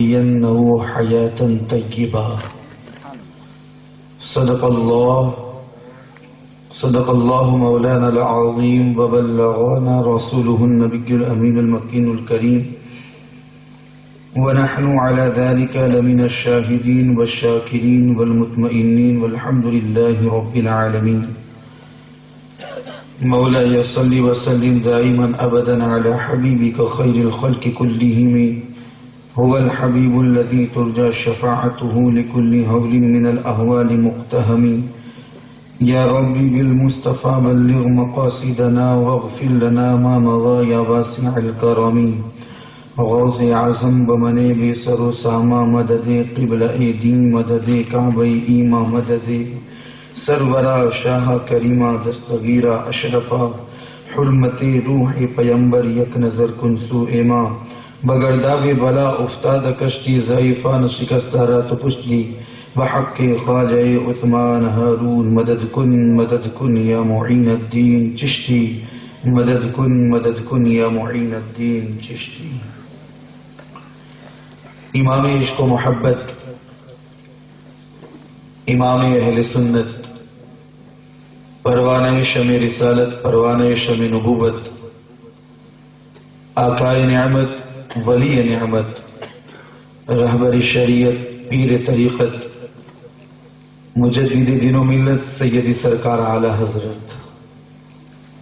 ينه حياة طيبة. صدق الله مولانا العظيم وبلغنا رسوله النبي الأمين المكين الكريم، ونحن على ذلك لمن الشاهدين والشاكرين والمطمئنين والحمد لله رب العالمين. مولاي صل وسلم دائما أبدا على حبيبك خير الخلق كلهم، هو الحبيب الذي ترجى شفاعته لكل هول من الأهوال مقتهم. يا ربي بالمصطفى بلغ مقاصدنا واغفر لنا ما مضى يا واسع الكرم. غوث اعظم بمنے بے سر و ساما مدد قبل ایدی مدد کعبہ ایما مدد سرورا شاہ کریمہ دستگیرہ اشرفا حرمت روح پیمبر یک نظر کن سو ایما. بگرداب بلا افتاد کشتی ضعیفان شکستارا تو پشتی بحق خواجہ عثمان ہارون مدد کن یا معین الدین چشتی مدد کن یا معین الدین چشتی. امام عشق و محبت، امام اہل سنت، پروانہ شمع رسالت، پروانہ شمع نبوت، آقائے نعمت، ولی نعمت، رہبر شریعت، پیر طریقت، مجدد دین و ملت، سیدی سرکار اعلی حضرت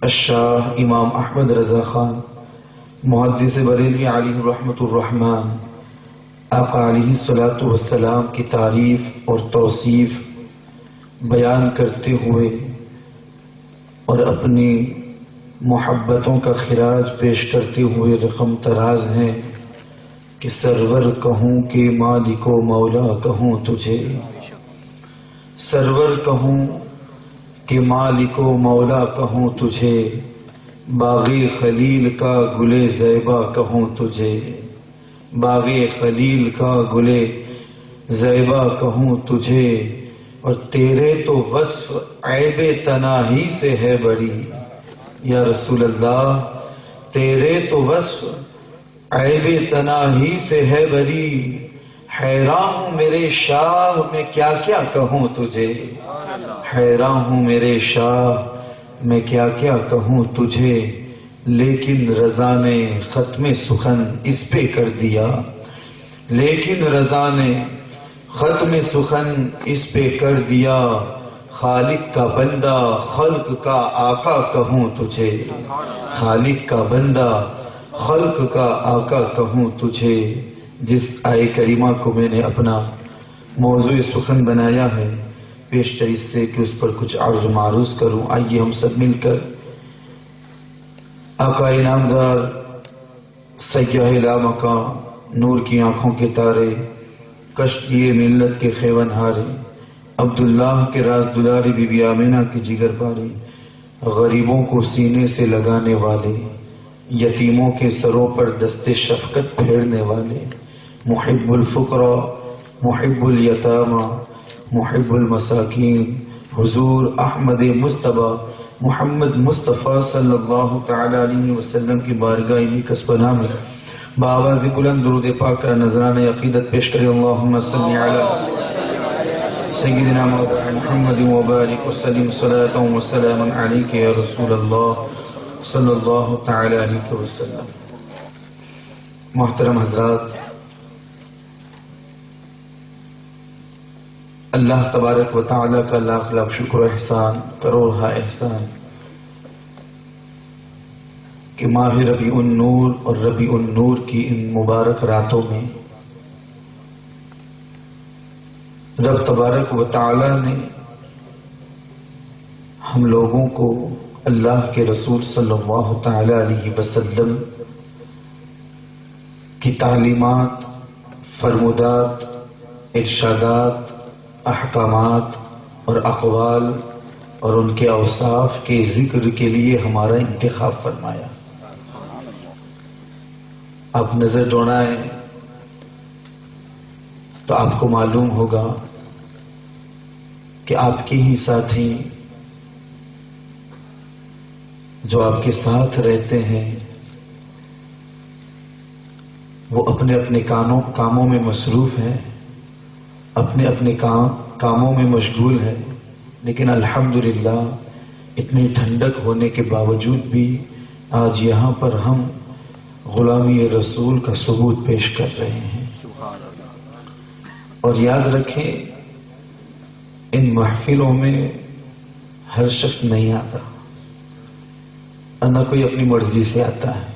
الشاہ امام احمد رضا خان محدث بریلوی علیہ رحمت الرحمن، آقا علیہ الصلاۃ والسلام کی تعریف اور توصیف بیان کرتے ہوئے اور اپنی محبتوں کا خراج پیش کرتے ہوئے رقم تراز ہیں کہ سرور کہوں کہ مالک و مولا کہوں تجھے، سرور کہوں کہ مالک و مولا کہوں تجھے، باغ خلیل کا گل زیبا کہوں تجھے، باغ خلیل کا گل زیبا کہوں تجھے. اور تیرے تو وصف عیب تناہی سے ہے بڑی، یا رسول اللہ تیرے تو وصف عیب تناہی سے ہے بری. حیران ہوں میرے شاہ میں کیا کیا کہوں تجھے، حیران ہوں میرے شاہ میں کیا کیا کہوں تجھے. لیکن رضا نے ختم سخن اس پہ کر دیا، لیکن رضا نے ختم سخن اس پہ کر دیا. خالق کا بندہ خلق کا آقا کہوں تجھے، خالق کا بندہ خلق کا آقا کہوں تجھے. جس آئے کریمہ کو میں نے اپنا موضوع سخن بنایا ہے، پیشتر اس سے کہ اس پر کچھ عرض معروض کروں. آئیے ہم سب مل کر آقا انعامدار سیاح لامکاں نور کی آنکھوں کے تارے کشتی ملت کے خیون ہارے عبداللہ کے راز دلاری بی بی آمینہ کے جگر پارے غریبوں کو سینے سے لگانے والے یتیموں کے سروں پر دست شفقت پھیرنے والے محب الفقراء محب الیتامى محب المساکین حضور احمد مصطفیٰ محمد مصطفیٰ صلی اللہ تعالی علیہ وسلم کی بارگاہ نیکس پناہ میں بآواز بلند درود پاک کا نذرانہ عقیدت پیش کرے. اللہم صلی علی سیدنا محمد وبارک وسلم صلاۃ وسلام علیک یا رسول اللہ صلی اللہ تعالی علیہ وسلم. محترم حضرات، اللہ تبارک و تعالی کا لاکھ لاکھ شکر و احسان، کروڑہ احسان کہ ماہ ربیع النور اور ربیع النور کی ان مبارک راتوں میں رب تبارک و تعالی نے ہم لوگوں کو اللہ کے رسول صلی اللہ تعالی علیہ وسلم کی تعلیمات، فرمودات، ارشادات، احکامات اور اقوال اور ان کے اوصاف کے ذکر کے لیے ہمارا انتخاب فرمایا. آپ نظر دوڑائیں تو آپ کو معلوم ہوگا کہ آپ کے ہی ساتھی جو آپ کے ساتھ رہتے ہیں وہ اپنے اپنے کاموں میں مصروف ہے، اپنے اپنے کاموں میں مشغول ہے، لیکن الحمدللہ اتنی ٹھنڈک ہونے کے باوجود بھی آج یہاں پر ہم غلامی رسول کا ثبوت پیش کر رہے ہیں۔ اور یاد رکھیں ان محفلوں میں ہر شخص نہیں آتا، نہ کوئی اپنی مرضی سے آتا ہے۔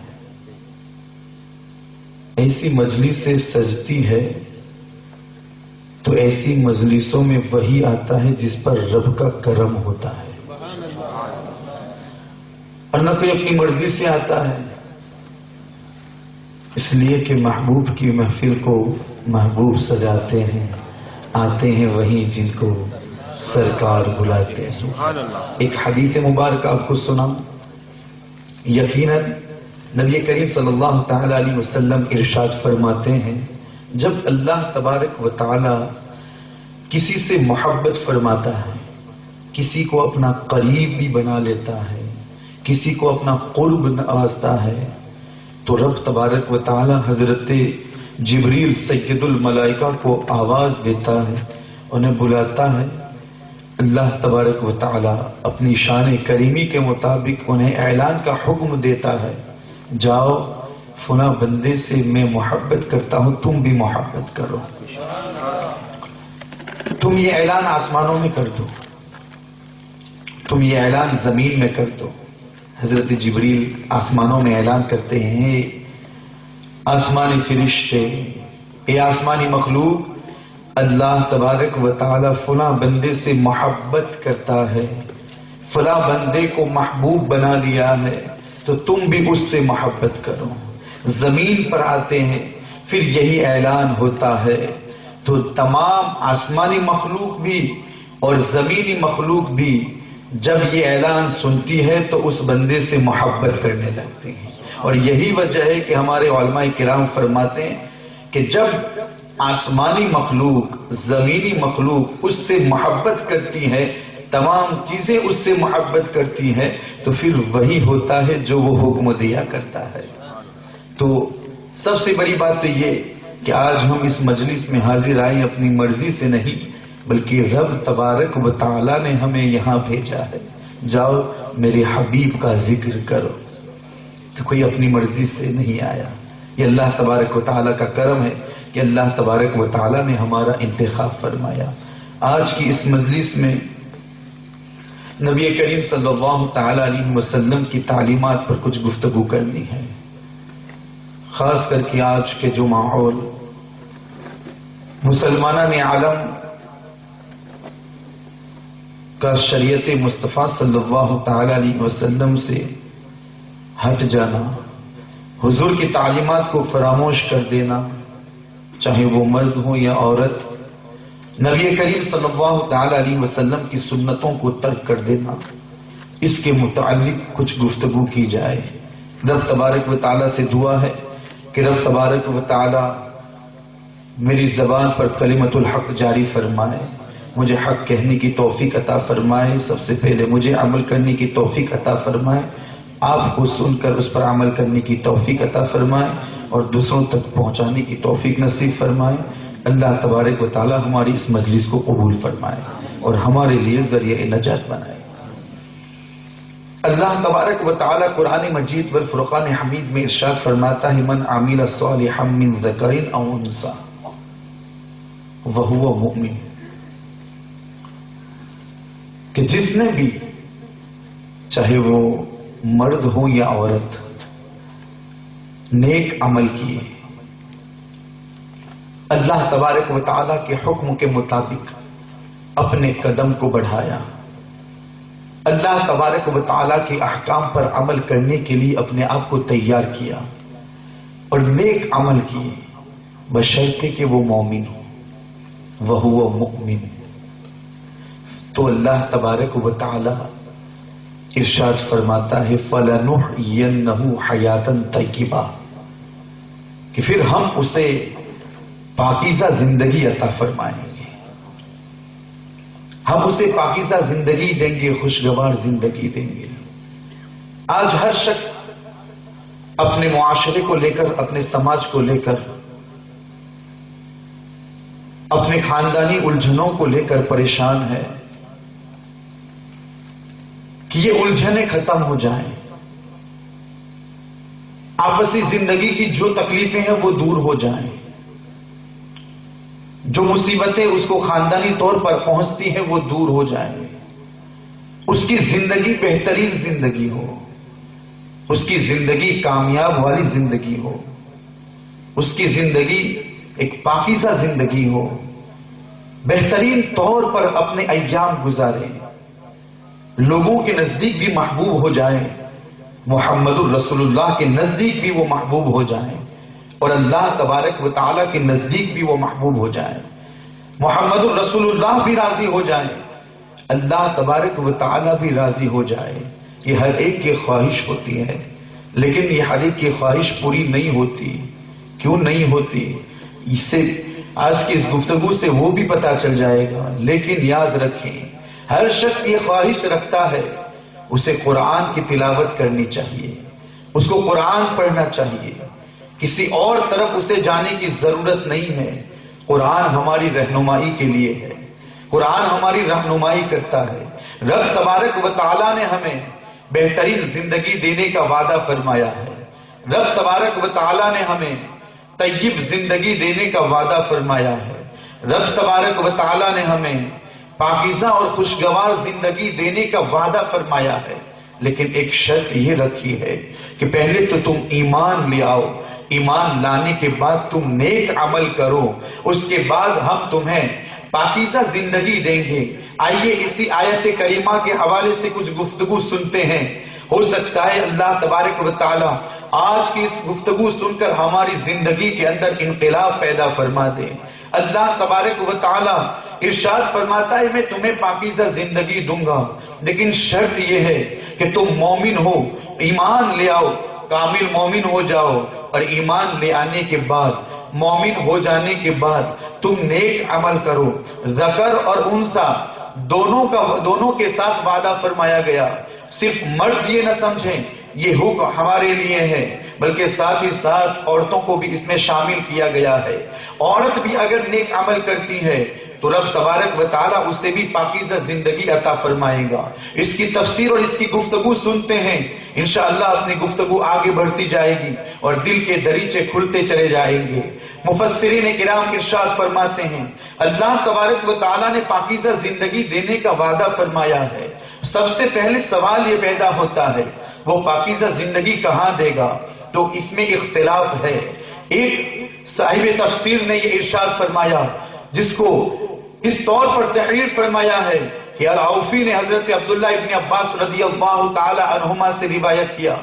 ایسی مجلس سے سجتی ہے تو ایسی مجلسوں میں وہی آتا ہے جس پر رب کا کرم ہوتا ہے، اور نہ کوئی اپنی مرضی سے آتا ہے، اس لیے کہ محبوب کی محفل کو محبوب سجاتے ہیں، آتے ہیں وہی جن کو سرکار بلاتے ہیں۔ ایک حدیث مبارک آپ کو سنا، یقیناً نبی کریم صلی اللہ تعالی علیہ وسلم ارشاد فرماتے ہیں جب اللہ تبارک و تعالی کسی سے محبت فرماتا ہے، کسی کو اپنا قریب بھی بنا لیتا ہے، کسی کو اپنا قرب نوازتا ہے، تو رب تبارک و تعالی حضرت جبریل سید الملائکہ کو آواز دیتا ہے، انہیں بلاتا ہے۔ اللہ تبارک و تعالی اپنی شان کریمی کے مطابق انہیں اعلان کا حکم دیتا ہے، جاؤ فلاں بندے سے میں محبت کرتا ہوں، تم بھی محبت کرو، تم یہ اعلان آسمانوں میں کر دو، تم یہ اعلان زمین میں کر دو۔ حضرت جبریل آسمانوں میں اعلان کرتے ہیں، آسمانی فرشتے، اے آسمانی مخلوق، اللہ تبارک و تعالی فلاں بندے سے محبت کرتا ہے، فلاں بندے کو محبوب بنا لیا ہے، تو تم بھی اس سے محبت کرو۔ زمین پر آتے ہیں، پھر یہی اعلان ہوتا ہے، تو تمام آسمانی مخلوق بھی اور زمینی مخلوق بھی جب یہ اعلان سنتی ہے تو اس بندے سے محبت کرنے لگتی ہیں۔ اور یہی وجہ ہے کہ ہمارے علماء کرام فرماتے ہیں کہ جب آسمانی مخلوق، زمینی مخلوق اس سے محبت کرتی ہے، تمام چیزیں اس سے محبت کرتی ہیں، تو پھر وہی ہوتا ہے جو وہ حکم دیا کرتا ہے۔ تو سب سے بڑی بات تو یہ کہ آج ہم اس مجلس میں حاضر آئے اپنی مرضی سے نہیں، بلکہ رب تبارک و تعالی نے ہمیں یہاں بھیجا ہے، جاؤ میرے حبیب کا ذکر کرو، تو کوئی اپنی مرضی سے نہیں آیا۔ یہ اللہ تبارک و تعالی کا کرم ہے کہ اللہ تبارک و تعالی نے ہمارا انتخاب فرمایا۔ آج کی اس مجلس میں نبی کریم صلی اللہ تعالی علیہ وسلم کی تعلیمات پر کچھ گفتگو کرنی ہے، خاص کر کے آج کے جو ماحول مسلمانان عالم کا شریعت مصطفیٰ صلی اللہ تعالی علیہ وسلم سے ہٹ جانا، حضور کی تعلیمات کو فراموش کر دینا، چاہے وہ مرد ہو یا عورت، نبی کریم صلی اللہ تعالی علیہ وسلم کی سنتوں کو ترک کر دینا، اس کے متعلق کچھ گفتگو کی جائے۔ رب تبارک و تعالی سے دعا ہے کہ رب تبارک و تعالی میری زبان پر کلمت الحق جاری فرمائے، مجھے حق کہنے کی توفیق عطا فرمائے، سب سے پہلے مجھے عمل کرنے کی توفیق عطا فرمائے، آپ کو سن کر اس پر عمل کرنے کی توفیق عطا فرمائے اور دوسروں تک پہنچانے کی توفیق نصیب فرمائے۔ اللہ تبارک و تعالی ہماری اس مجلس کو قبول فرمائے اور ہمارے لیے ذریعہ نجات بنائے۔ اللہ تبارک و تعالی قرآن مجید والفرقان حمید میں ارشاد فرماتا ہے، من عمل صالحا من ذکر او انثى وهو مؤمن، کہ جس نے بھی، چاہے وہ مرد ہو یا عورت، نیک عمل کیے، اللہ تبارک و تعالی کے حکم کے مطابق اپنے قدم کو بڑھایا، اللہ تبارک و تعالی کے احکام پر عمل کرنے کے لیے اپنے آپ کو تیار کیا اور نیک عمل کیے، بشرطے کہ وہ مومن ہو، وہو مؤمن، تو اللہ تبارک و تعالی ارشاد فرماتا ہے فَلَنُحْيِيَنَّهُ حَيَاةً طَيِّبَةً، کہ پھر ہم اسے پاکیزہ زندگی عطا فرمائیں گے، ہم اسے پاکیزہ زندگی دیں گے، خوشگوار زندگی دیں گے۔ آج ہر شخص اپنے معاشرے کو لے کر، اپنے سماج کو لے کر، اپنے خاندانی الجھنوں کو لے کر پریشان ہے کہ یہ الجھنیں ختم ہو جائیں، آپسی زندگی کی جو تکلیفیں ہیں وہ دور ہو جائیں، جو مصیبتیں اس کو خاندانی طور پر پہنچتی ہیں وہ دور ہو جائیں، اس کی زندگی بہترین زندگی ہو، اس کی زندگی کامیاب والی زندگی ہو، اس کی زندگی ایک پاکیزہ زندگی ہو، بہترین طور پر اپنے ایام گزارے، لوگوں کے نزدیک بھی محبوب ہو جائیں، محمد الرسول اللہ کے نزدیک بھی وہ محبوب ہو جائیں، اور اللہ تبارک و تعالیٰ کے نزدیک بھی وہ محبوب ہو جائیں، محمد الرسول اللہ بھی راضی ہو جائیں، اللہ تبارک و تعالیٰ بھی راضی ہو جائے۔ یہ ہر ایک کی خواہش ہوتی ہے، لیکن یہ ہر ایک کی خواہش پوری نہیں ہوتی۔ کیوں نہیں ہوتی؟ اس سے آج کی اس گفتگو سے وہ بھی پتا چل جائے گا، لیکن یاد رکھیں ہر شخص یہ خواہش رکھتا ہے، اسے قرآن کی تلاوت کرنی چاہیے، اس کو قرآن پڑھنا چاہیے، کسی اور طرف اسے جانے کی ضرورت نہیں ہے۔ قرآن ہماری رہنمائی کے لیے ہے، قرآن ہماری رہنمائی کرتا ہے۔ رب تبارک و تعالیٰ نے ہمیں بہترین زندگی دینے کا وعدہ فرمایا ہے، رب تبارک و تعالیٰ نے ہمیں طیب زندگی دینے کا وعدہ فرمایا ہے، رب تبارک و تعالیٰ نے ہمیں پاکیزہ اور خوشگوار زندگی دینے کا وعدہ فرمایا ہے، لیکن ایک شرط یہ رکھی ہے کہ پہلے تو تم ایمان لے آؤ، ایمان لانے کے بعد تم نیک عمل کرو، اس کے بعد ہم تمہیں پاکیزہ زندگی دیں گے۔ آئیے اسی آیت کریمہ کے حوالے سے کچھ گفتگو سنتے ہیں، ہو سکتا ہے اللہ تبارک و تعالی آج کی اس گفتگو سن کر ہماری زندگی کے اندر انقلاب پیدا فرما دے۔ اللہ تبارک و تعالی ارشاد فرماتا ہے میں تمہیں پاکیزہ زندگی دوں گا، لیکن شرط یہ ہے کہ تم مومن ہو، ایمان لے آؤ، کامل مومن ہو جاؤ، اور ایمان لے آنے کے بعد، مومن ہو جانے کے بعد تم نیک عمل کرو۔ ذکر اور انثی دونوں کے ساتھ وعدہ فرمایا گیا، صرف مرد یہ نہ سمجھیں یہ حکم ہمارے لیے ہے، بلکہ ساتھ ہی ساتھ عورتوں کو بھی اس میں شامل کیا گیا ہے۔ عورت بھی اگر نیک عمل کرتی ہے تو رب تبارک و تعالیٰ اسے بھی پاکیزہ زندگی عطا فرمائے گا۔ اس کی تفسیر اور اس کی گفتگو سنتے ہیں، انشاءاللہ اپنی گفتگو آگے بڑھتی جائے گی اور دل کے دریچے کھلتے چلے جائیں گے۔ مفسرین کرام ارشاد فرماتے ہیں اللہ تبارک و تعالیٰ نے پاکیزہ زندگی دینے کا وعدہ فرمایا ہے، سب سے پہلے سوال یہ پیدا ہوتا ہے وہ پاکیزہ زندگی کہاں دے گا؟ تو اس میں اختلاف ہے۔ ایک صاحب تفسیر نے یہ ارشاد فرمایا جس کو اس طور پر تحریر فرمایا ہے کہ العوفی نے حضرت عبداللہ ابن عباس رضی اللہ تعالی عنہما سے روایت کیا،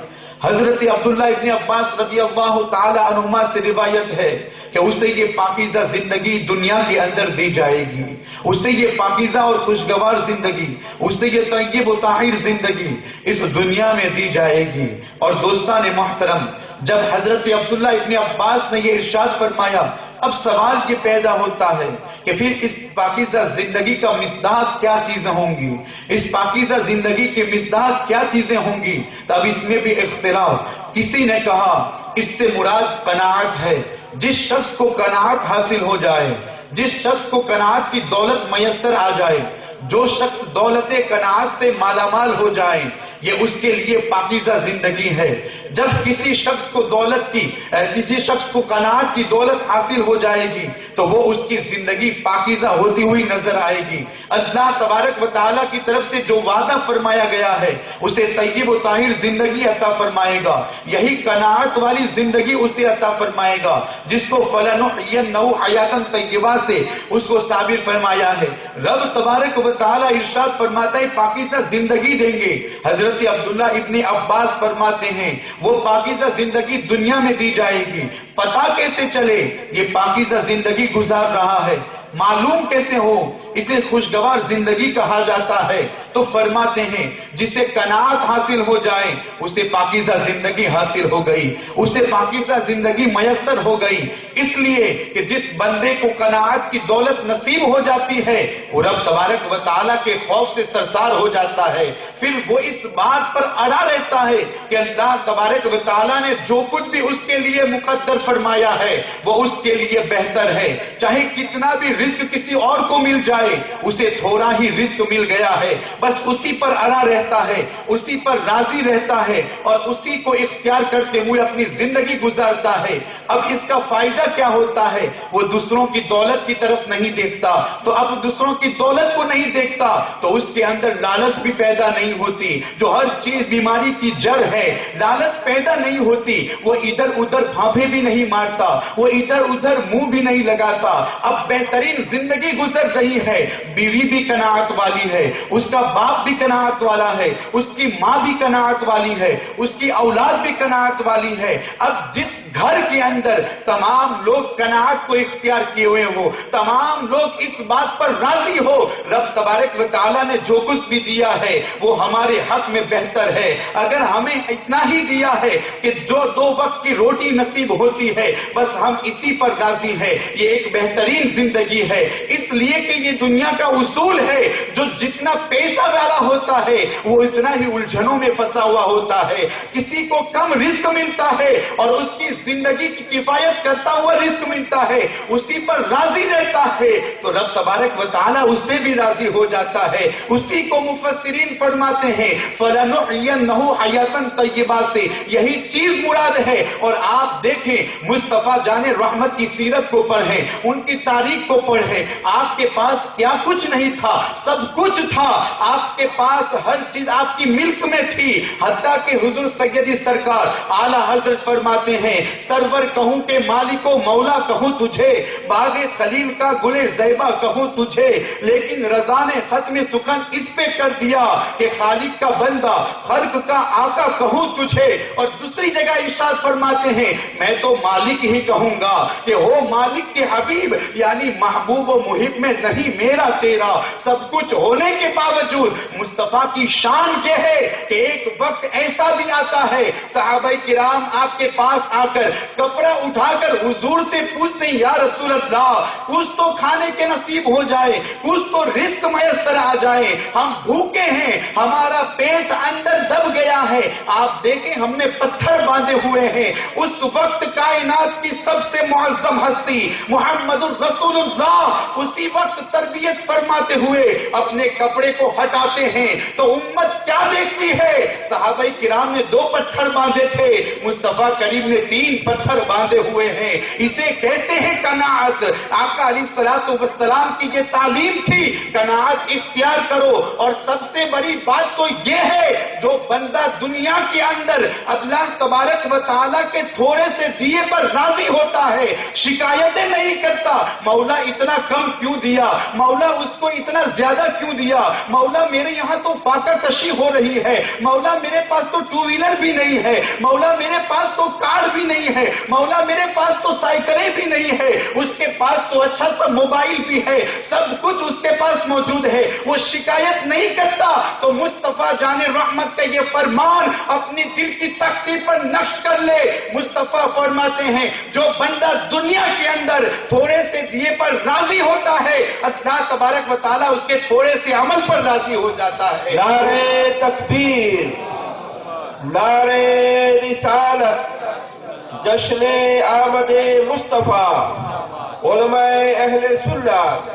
حضرت عبداللہ ابن عباس رضی اللہ تعالی عنہما سے روایت ہے کہ اسے یہ پاکیزہ زندگی دنیا کے اندر دی جائے گی، اسے یہ پاکیزہ اور خوشگوار زندگی، اسے یہ طیب و طاہر زندگی اس دنیا میں دی جائے گی۔ اور دوستان محترم، جب حضرت عبداللہ ابن عباس نے یہ ارشاد فرمایا، اب سوال یہ پیدا ہوتا ہے کہ پھر اس پاکیزہ زندگی کا مصداق کیا چیزیں ہوں گی، اس پاکیزہ زندگی کے مصداق کیا چیزیں ہوں گی؟ تب اس میں بھی اختلاف۔ کسی نے کہا اس سے مراد قناعت ہے، جس شخص کو قناعت حاصل ہو جائے، جس شخص کو قناعت کی دولت میسر آ جائے، جو شخص دولت قناعت سے مالا مال ہو جائے، یہ اس کے لیے پاکیزہ زندگی ہے۔ جب کسی شخص کو قناعت کی دولت حاصل ہو جائے گی تو وہ اس کی زندگی پاکیزہ ہوتی ہوئی نظر آئے گی۔ اللہ تبارک و تعالیٰ کی طرف سے جو وعدہ فرمایا گیا ہے اسے طیب و طاہر زندگی عطا فرمائے گا، یہی قناعت والی زندگی اسے عطا فرمائے گا جس کو فَلَنُحْيِيَنَّهُ حَيَاةً طَيِّبَةً سے اس کو ثابت فرمایا ہے۔ رب تبارک و تعالیٰ ارشاد فرماتا ہے پاکیزہ زندگی دیں گے۔ حضرت عبداللہ ابن عباس فرماتے ہیں وہ پاکیزہ زندگی دنیا میں دی جائے گی۔ پتہ کیسے چلے یہ پاکیزہ زندگی گزار رہا ہے؟ معلوم کیسے ہو؟ اسے خوشگوار زندگی کہا جاتا ہے۔ تو فرماتے ہیں جسے قناعت حاصل ہو جائے اسے پاکیزہ زندگی حاصل ہو گئی، اسے پاکیزہ زندگی میسر ہو گئی۔ اس لیے کہ جس بندے کو قناعت کی دولت نصیب ہو جاتی ہے وہ رب تبارک و تعالیٰ کے خوف سے سرشار ہو جاتا ہے، پھر وہ اس بات پر اڑا رہتا ہے کہ اللہ تبارک و تعالیٰ نے جو کچھ بھی اس کے لیے مقدر فرمایا ہے وہ اس کے لیے بہتر ہے۔ چاہے کتنا بھی رزق کسی اور کو مل جائے، اسے تھوڑا ہی رزق مل گیا ہے، بس اسی پر اڑا رہتا ہے، اسی پر راضی رہتا ہے اور اسی کو اختیار کرتے ہوئے اپنی زندگی گزارتا ہے۔ اب اس کا فائدہ کیا ہوتا ہے؟ وہ دوسروں کی دولت کی طرف نہیں دیکھتا، تو اب دوسروں کی دولت کو نہیں دیکھتا تو اس کے اندر لالچ بھی پیدا نہیں ہوتی، جو ہر چیز بیماری کی جڑ ہے۔ لالچ پیدا نہیں ہوتی، وہ ادھر ادھر بھانپے بھی نہیں مارتا، وہ ادھر ادھر منہ بھی نہیں لگاتا۔ اب بہترین زندگی گزر رہی ہے، بیوی بھی قناعت والی ہے، اس کا باپ بھی قناعت والا ہے، اس کی ماں بھی قناعت والی ہے، اس کی اولاد بھی قناعت والی ہے۔ اب جس گھر کے اندر تمام لوگ قناعت کو اختیار کیے ہوئے ہو، تمام لوگ اس بات پر راضی ہو رب تبارک و تعالیٰ نے جو کچھ بھی دیا ہے وہ ہمارے حق میں بہتر ہے۔ اگر ہمیں اتنا ہی دیا ہے کہ جو 2 وقت کی روٹی نصیب ہوتی ہے بس ہم اسی پر راضی ہیں، یہ ایک بہترین زندگی ہے۔ اس لیے کہ یہ دنیا کا اصول ہے، جو جتنا پیسہ والا ہوتا ہے وہ اتنا ہی الجھنوں میں پھنسا ہوا ہوتا ہے۔ کسی کو کم رزق ملتا ہے اور اس کی زندگی کی کفایت کرتا ہوا رزق ملتا ہے، اسی پر راضی رہتا ہے تو رب تبارک و تعالیٰ اس سے بھی راضی ہو جاتا ہے۔ اسی کو مفسرین فرماتے ہیں فَلَنُحْيِيَنَّهُ حَيَاةً طَيِّبَةً سے یہی چیز مراد ہے۔ اور آپ دیکھیں مصطفیٰ جان رحمت کی سیرت کو پڑھیں، ان کی تاریخ کو پڑھیں، آپ کے پاس کیا کچھ نہیں تھا، سب کچھ تھا، آپ کے پاس ہر چیز آپ کی ملک میں تھی، حتیٰ کہ حضور سیدی سرکار اعلیٰ حضرت فرماتے ہیں سرور کہوں کہ مالک و مولا کہوں تجھے، باغ خلیل کا گلے زیبا کہوں تجھے، لیکن رضا نے ختم سخن اس پہ کر دیا کہ خالق کا بندہ خلق کا آقا کہوں تجھے۔ اور دوسری جگہ ارشاد فرماتے ہیں میں تو مالک ہی کہوں گا کہ ہو مالک کے حبیب، یعنی محبوب و محب میں نہیں میرا تیرا۔ سب کچھ ہونے کے باوجود مصطفیٰ کی شان کیا ہے کہ ایک وقت ایسا بھی آتا ہے صحابہ کرام آپ کے پاس آ کر کپڑا اٹھا کر حضور سے پوچھتے ہیں یا رسول اللہ کچھ تو کھانے کے نصیب ہو جائے، کچھ تو رزق میسر آ جائے، ہم بھوکے ہیں، ہمارا پیٹ اندر دب گیا ہے، آپ دیکھیں ہم نے پتھر باندھے ہوئے ہیں۔ اس وقت کائنات کی سب سے معظم ہستی محمد الرسول اللہ اسی وقت تربیت فرماتے ہوئے اپنے کپڑے کو ہٹاتے ہیں تو امت کیا دیکھتی ہے؟ صحابہ کرام نے 2 پتھر باندھے تھے، مصطفیٰ کریم نے 3 پتھر باندھے ہوئے ہیں۔ اسے کہتے ہیں قناعت۔ آقا علیہ الصلوۃ والسلام کی یہ تعلیم تھی قناعت اختیار کرو۔ اور سب سے بڑی بات تو یہ ہے جو بندہ دنیا کے اندر اللہ تبارک و تعالیٰ کے تھوڑے سے دیے پر راضی ہوتا ہے، شکایتیں نہیں کرتا مولا اتنا کم کیوں دیا، مولا اس کو اتنا زیادہ کیوں دیا، مولا میرے یہاں تو فاقہ کشی ہو رہی ہے، مولا میرے پاس تو 2 ویلر بھی نہیں ہے، مولا میرے پاس تو کار بھی نہیں ہے، مولا میرے پاس تو سائیکلیں بھی نہیں ہے، اس کے پاس تو اچھا سا موبائل بھی ہے، سب کچھ اس کے پاس موجود ہے، وہ شکایت نہیں کرتا۔ تو مصطفیٰ جان رحمت کا یہ فرمان اپنی دل کی تختی پر نقش کر لے۔ مصطفیٰ فرماتے ہیں جو بندہ دنیا کے اندر تھوڑے سے دیے پر راضی ہوتا ہے اللہ تبارک و تعالیٰ اس کے تھوڑے سے عمل پر راضی ہو جاتا ہے۔ نعرہ تکبیر، نعرہ رسالت، جشن آمد مصطفیٰ، علماء اہل سنت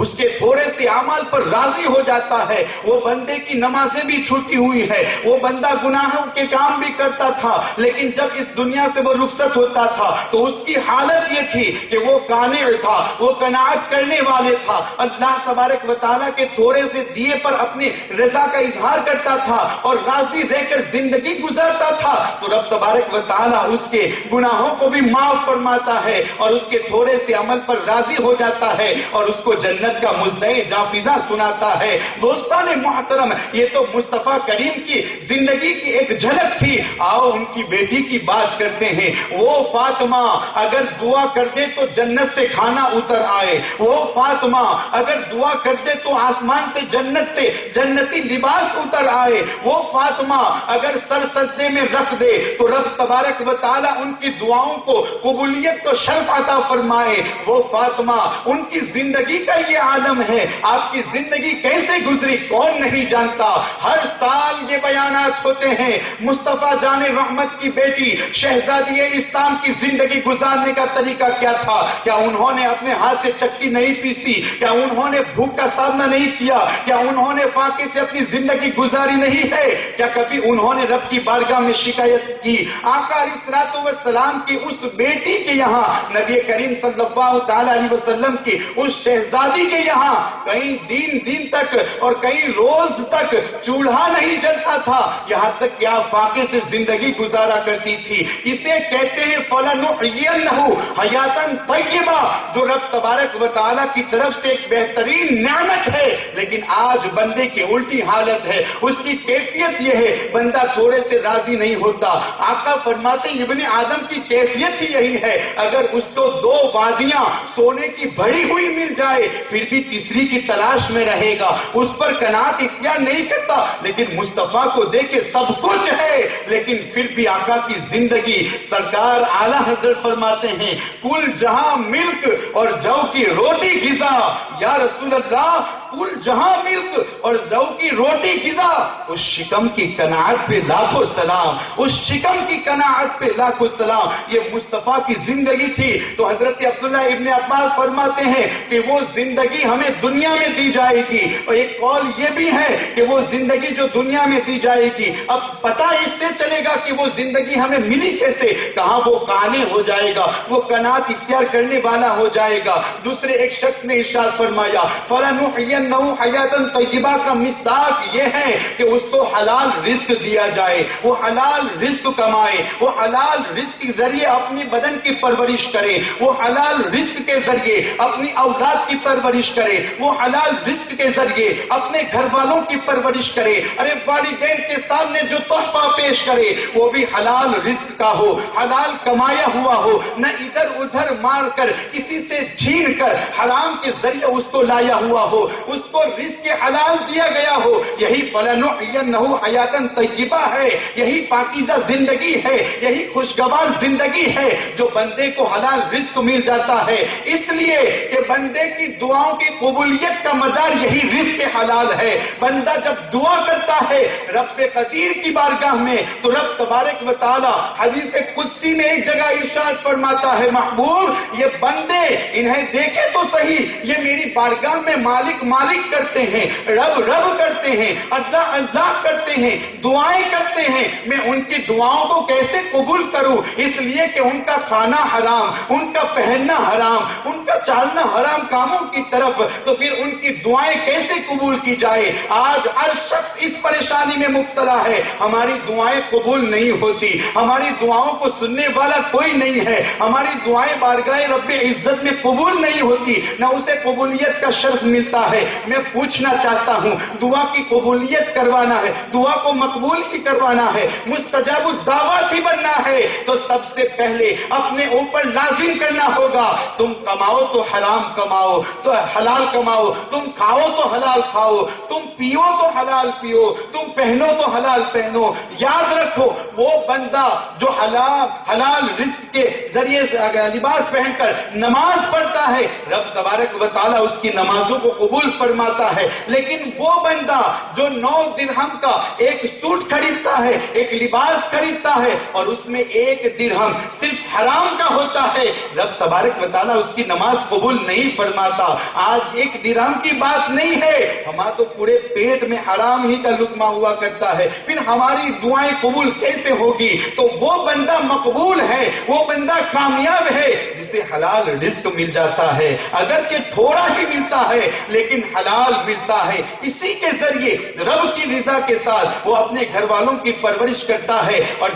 اس کے تھوڑے سے اعمال پر راضی ہو جاتا ہے۔ وہ بندے کی نمازیں بھی چھوٹی ہوئی ہے، وہ بندہ گناہوں کے کام بھی کرتا تھا، لیکن جب اس دنیا سے وہ رخصت ہوتا تھا تو اس کی حالت یہ تھی کہ وہ قانع تھا، وہ قناعت کرنے والے تھا، اللہ تبارک و تعالیٰ کے تھوڑے سے دیے پر اپنی رضا کا اظہار کرتا تھا اور راضی رہ کر زندگی گزارتا تھا تو رب تبارک و تعالیٰ اس کے گناہوں کو بھی معاف فرماتا ہے اور اس کے تھوڑے سے عمل پر راضی ہو جاتا ہے اور اس کو جنت جنت کا مزدہی جافزہ سناتا ہے۔ دوستان محترم، یہ تو مصطفیٰ کریم کی زندگی کی ایک جھلک تھی۔ آؤ ان کی بیٹی کی بات کرتے ہیں۔ وہ فاطمہ اگر دعا کر دے تو جنت سے کھانا اتر آئے، وہ فاطمہ اگر دعا کر دے تو آسمان سے جنت سے جنتی لباس اتر آئے، وہ فاطمہ اگر سر سجدے میں رکھ دے تو رب تبارک و تعالی ان کی دعاؤں کو قبولیت کو شرف عطا فرمائے، وہ فاطمہ ان کی زندگی کا یہ عالم ہے۔ آپ کی زندگی کیسے گزری کون نہیں جانتا۔ ہر سال یہ بیانات ہوتے ہیں مصطفیٰ جان رحمت کی بیٹی شہزادی اسلام کی زندگی گزارنے کا طریقہ کیا تھا۔ کیا انہوں نے اپنے ہاتھ سے چکی نہیں پیسی؟ کیا انہوں نے بھوک کا سامنا نہیں کیا؟ کیا انہوں نے فاقے سے اپنی زندگی گزاری نہیں ہے؟ کیا کبھی انہوں نے رب کی بارگاہ میں شکایت کی؟ آقا علیہ الصلوۃ والسلام کی اس بیٹی کے یہاں، نبی کریم صلی اللہ تعالی علیہ وسلم کی اس شہزادی کے یہاں کئی دن تک اور کئی روز تک چولہا نہیں جلتا تھا، یہاں تک کہ آپ فاقے سے زندگی گزارا کرتی تھی۔ اسے کہتے ہیں فَلَنُحْيِيَنَّهُ حَيَاتًا طَيِّبَةً، جو رب تبارک و تعالیٰ کی طرف سے ایک بہترین نعمت ہے۔ لیکن آج بندے کی الٹی حالت ہے، اس کی کیفیت یہ ہے بندہ تھوڑے سے راضی نہیں ہوتا۔ آقا فرماتے ہیں ابن آدم کی کیفیت ہی یہی ہے، اگر اس کو 2 وادیاں سونے کی بھری ہوئی مل جائے پھر بھی تیسری کی تلاش میں رہے گا، اس پر قناعت اختیار نہیں کرتا۔ لیکن مصطفیٰ کو دیکھے سب کچھ ہے لیکن پھر بھی آقا کی زندگی، سرکار اعلیٰ حضرت فرماتے ہیں کل جہاں ملک اور جو کی روٹی غذا، یا رسول اللہ کل جہاں ملک اور جو کی روٹی غذا، اس شکم کی قناعت پہ لاکھوں سلام، اس شکم کی قناعت پہ لاکھوں سلام۔ یہ مصطفیٰ کی زندگی تھی۔ تو حضرت عبداللہ ابن عباس فرماتے ہیں کہ وہ زندگی ہمیں دنیا میں دی جائے گی، اور ایک قول یہ بھی ہے کہ وہ زندگی جو دنیا میں دی جائے گی، اب پتہ اس سے چلے گا کہ وہ زندگی ہمیں ملی کیسے، کہاں وہ قانع ہو جائے گا، وہ قناعت اختیار کرنے والا ہو جائے گا۔ دوسرے ایک شخص نے ارشاد فرمایا فَلَنُحْيِيَنَّهُ حَيَاتًا طَيِّبَةً کا مصداق یہ ہے کہ اس کو حلال رزق دیا جائے، وہ حلال رزق کمائے، وہ حلال رزق کے ذریعے اپنی بدن کی پرورش کرے، وہ حلال رزق کے ذریعے اپنی اولاد کی پرورش کرے، وہ حلال رزق کے ذریعے اپنے گھر والوں کی پرورش کرے۔ ارے والدین کے سامنے جو تحفہ پیش کرے وہ بھی حلال رزق کا ہو، حلال کمایا ہوا ہو، نہ ادھر ادھر مار کر کسی سے چھین کر حرام کے ذریعے اس کو لایا ہوا ہو، اس کو رزق حلال دیا گیا ہو۔ یہی فَلَنُحْيِيَنَّهُ حَيَاتًا طَيِّبَةً ہے، یہی پاکیزہ زندگی ہے، یہی خوشگوار زندگی ہے جو بندے کو حلال رزق مل جاتا ہے، اس لیے کہ بندے کی دعاؤں کی قبولیت کا مدار یہی رزق حلال ہے۔ بندہ جب دعا کرتا ہے رب قدیر کی بارگاہ میں تو رب تبارک و تعالی حدیث قدسی میں ایک جگہ ارشاد فرماتا ہے محبوب یہ بندے انہیں دیکھے تو صحیح، یہ میری بارگاہ میں مالک مالک کرتے ہیں، رب رب کرتے ہیں، اللہ اللہ کرتے ہیں، دعائیں کرتے ہیں، میں ان کی دعاؤں کو کیسے قبول کروں؟ اس لیے کہ ان کا کھانا حرام، ان کا پہننا حرام، ان کا چالنا حرام کاموں کی طرف، تو پھر ان کی دعائیں کیسے قبول کی جائے؟ آج ہر شخص اس پریشانی میں مبتلا ہے، ہماری دعائیں قبول نہیں ہوتی، ہماری دعاؤں کو سننے والا کوئی نہیں ہے، ہماری دعائیں بارگاہ رب عزت میں قبول نہیں ہوتی، نہ اسے قبولیت کا شرف ملتا ہے۔ میں پوچھنا چاہتا ہوں دعا کی قبولیت کروانا ہے، دعا کو مقبول ہی کروانا ہے، مستجاب الدعوات ہی بننا ہے، تو سب سے پہلے اپنے اوپر لازم کرنا ہوگا تم کماؤ تو حرام کماؤ، تو حلال کماؤ، تم کھاؤ تو حلال کھاؤ، تم پیو تو حلال پیو، تم پہنو تو حلال پہنو۔ یاد رکھو وہ بندہ جو حلال رزق کے ذریعے سے لباس پہن کر نماز پڑھتا ہے رب تبارک و تعالیٰ اس کی نمازوں کو قبول فرماتا ہے، لیکن وہ بندہ جو 9 درہم کا ایک سوٹ خریدتا ہے، ایک لباس خریدتا ہے اور اس میں 1 درہم صرف حرام کا ہوتا ہے، رب تبارک و تعالیٰ اس کی نماز قبول نہیں فرماتا۔ آج 1 درہم کی بات نہیں ہے، ہمارا تو پورے پیٹ میں حرام ہی کا لقمہ ہوا کرتا ہے، پھر ہماری دعائیں قبول کیسے ہوگی؟ تو وہ بندہ مقبول ہے، وہ بندہ کامیاب ہے جسے حلال رزق مل جاتا ہے۔ اگر اگرچہ تھوڑا ہی ملتا ہے لیکن حلال ملتا ہے. اسی کے ذریعے رب کی رضا کے ساتھ وہ اپنے گھر والوں کی پرورش کرتا ہے. اور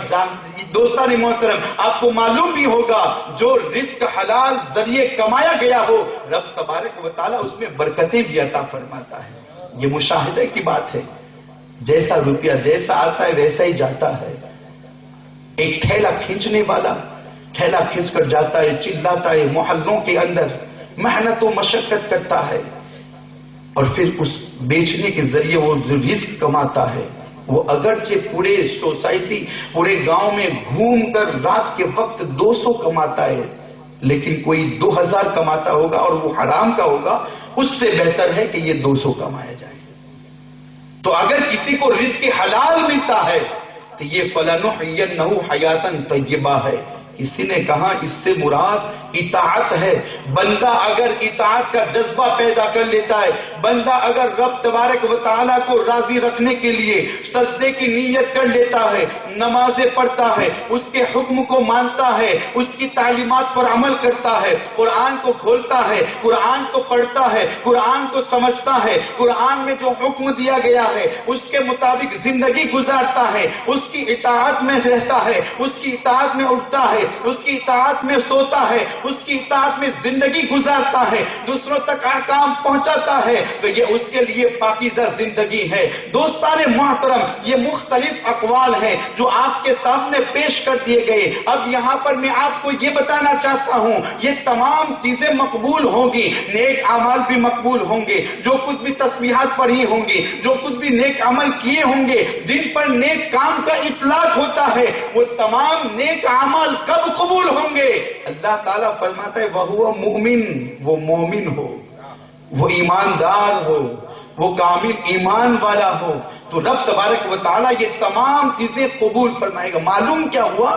دوستان محترم، آپ کو معلوم بھی ہوگا جو رزق حلال ذریعے کمایا گیا ہو رب تبارک و تعالیٰ اس میں برکتیں بھی عطا فرماتا ہے. یہ مشاہدے کی بات ہے. جیسا روپیہ جیسا آتا ہے ویسا ہی جاتا ہے. ایک ٹھیلا کھینچنے والا ٹھیلا کھینچ کر جاتا ہے، چلاتا ہے، محلوں کے اندر محنت و مشقت کرتا ہے، اور پھر اس بیچنے کے ذریعے وہ جو رزق کماتا ہے وہ اگرچہ پورے سوسائٹی پورے گاؤں میں گھوم کر رات کے وقت 200 کماتا ہے، لیکن کوئی 2000 کماتا ہوگا اور وہ حرام کا ہوگا، اس سے بہتر ہے کہ یہ 200 کمایا جائے. تو اگر کسی کو رزق حلال ملتا ہے تو یہ فَلَنُحْيِيَنَّهُ حَيَاتًا طَيِّبَةً ہے. کسی نے کہا اس سے مراد اطاعت ہے. بندہ اگر اطاعت کا جذبہ پیدا کر لیتا ہے، بندہ اگر رب تبارک و تعالیٰ کو راضی رکھنے کے لیے سجدے کی نیت کر لیتا ہے، نمازیں پڑھتا ہے، اس کے حکم کو مانتا ہے، اس کی تعلیمات پر عمل کرتا ہے، قرآن کو کھولتا ہے، قرآن کو پڑھتا ہے، قرآن کو سمجھتا ہے، قرآن میں جو حکم دیا گیا ہے اس کے مطابق زندگی گزارتا ہے، اس کی اطاعت میں رہتا ہے، اس کی اطاعت میں اٹھتا ہے، اس کی اطاعت میں سوتا ہے، اس کی اطاعت میں زندگی گزارتا ہے، دوسروں تک احکام پہنچاتا ہے، تو یہ اس کے لیے پاکیزہ زندگی ہے. دوستان محترم، یہ مختلف اقوال ہیں جو آپ کے سامنے پیش کر دیے گئے. اب یہاں پر میں آپ کو یہ بتانا چاہتا ہوں یہ تمام چیزیں مقبول ہوں گی. نیک اعمال بھی مقبول ہوں گے، جو کچھ بھی تسبیحات پڑھی ہوں گی، جو کچھ بھی نیک عمل کیے ہوں گے، جن پر نیک کام کا اطلاق ہوتا ہے، وہ تمام نیک اعمال کب قبول ہوں گے؟ اللہ تعالیٰ فرماتا ہے وَهُوَ مُؤْمِن، وہ مومن ہو، وہ ایماندار ہو، وہ کامل ایمان والا ہو، تو رب تبارک و تعالیٰ یہ تمام چیزیں قبول فرمائے گا. معلوم کیا ہوا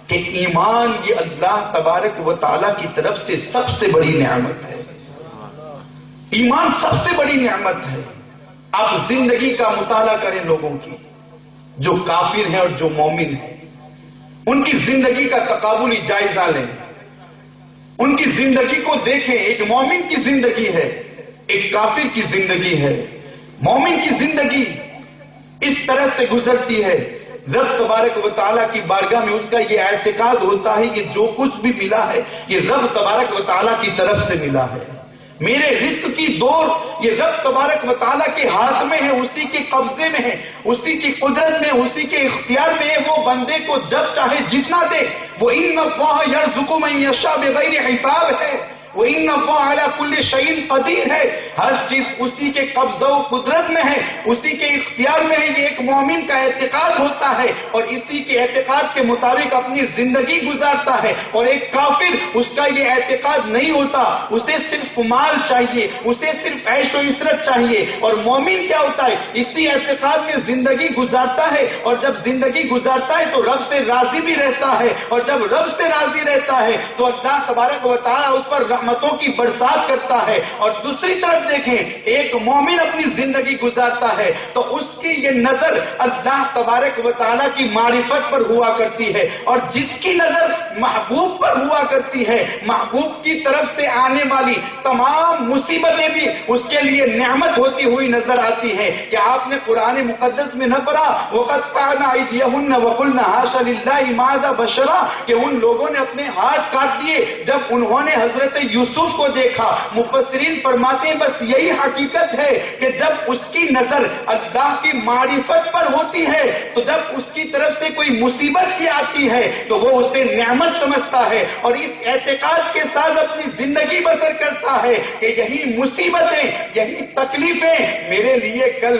کہ ایمان یہ اللہ تبارک و تعالیٰ کی طرف سے سب سے بڑی نعمت ہے. ایمان سب سے بڑی نعمت ہے. آپ زندگی کا مطالعہ کریں لوگوں کی، جو کافر ہیں اور جو مومن ہیں، ان کی زندگی کا تقابلی جائزہ لیں، ان کی زندگی کو دیکھیں. ایک مومن کی زندگی ہے، ایک کافر کی زندگی ہے. مومن کی زندگی اس طرح سے گزرتی ہے، رب تبارک و تعالیٰ کی بارگاہ میں اس کا یہ اعتقاد ہوتا ہے کہ جو کچھ بھی ملا ہے یہ رب تبارک و تعالیٰ کی طرف سے ملا ہے. میرے رزق کی دور یہ رب تبارک و تعالیٰ کے ہاتھ میں ہے، اسی کے قبضے میں ہے، اسی کی قدرت میں، اسی کے اختیار میں ہے. وہ بندے کو جب چاہے جتنا دے. وہ ان اللَّهَ يَرْزُقُ مَن يَشَاءُ بِغَيْرِ حساب ہے. وہ ان اللَّهَ عَلَى كُلِّ شَيْءٍ قدیر ہے. ہر چیز اسی کے قبضہ و قدرت میں ہے، اسی کے اختیار میں ہے. یہ ایک مومن کا اعتقاد ہوتا ہے اور اسی کے اعتقاد کے مطابق اپنی زندگی گزارتا ہے. اور ایک کافر اس کا یہ اعتقاد نہیں ہوتا، اسے صرف مال چاہیے، اسے صرف عیش و عشرت چاہیے. اور مومن کیا ہوتا ہے؟ اسی اعتقاد میں زندگی گزارتا ہے، اور جب زندگی گزارتا ہے تو رب سے راضی بھی رہتا ہے، اور جب رب سے راضی رہتا ہے تو اللہ تبارک و تعالیٰ اس پر رحمتوں کی برسات کرتا ہے. اور دوسری طرف دیکھیں، ایک مومن اپنی زندگی گزارتا ہے تو اس کی یہ نظر اللہ تبارک و تعالیٰ کی معرفت پر ہوا کرتی ہے، اور جس کی نظر محبوب پر ہوا کرتی ہے، محبوب کی طرف سے آنے والی تمام مصیبتیں بھی اس کے لیے نعمت ہوتی ہوئی نظر آتی ہے. کہ آپ نے قرآن مقدس میں نہ پڑھا وَقَدْ قَعْنَا أَيْدِيَهُنَّ وَقُلْنَا حَاشَ لِلَّهِ مَا هَذَا بَشَرًا، کہ ان لوگوں نے اپنے ہاتھ کاٹ دیے جب انہوں نے حضرت یوسف کو دیکھا. مفسرین فرماتے ہیں بس یہی حقیقت ہے کہ جب اس کی نظر اللہ کی معرفت پر ہوتی ہے تو جب اس کی طرف سے کوئی مصیبت بھی آتی ہے تو وہ اسے نعمت سمجھتا ہے، اور اس اعتقاد کے ساتھ اپنی زندگی بسر کرتا ہے کہ یہی مصیبتیں، یہی تکلیفیں میرے لیے کل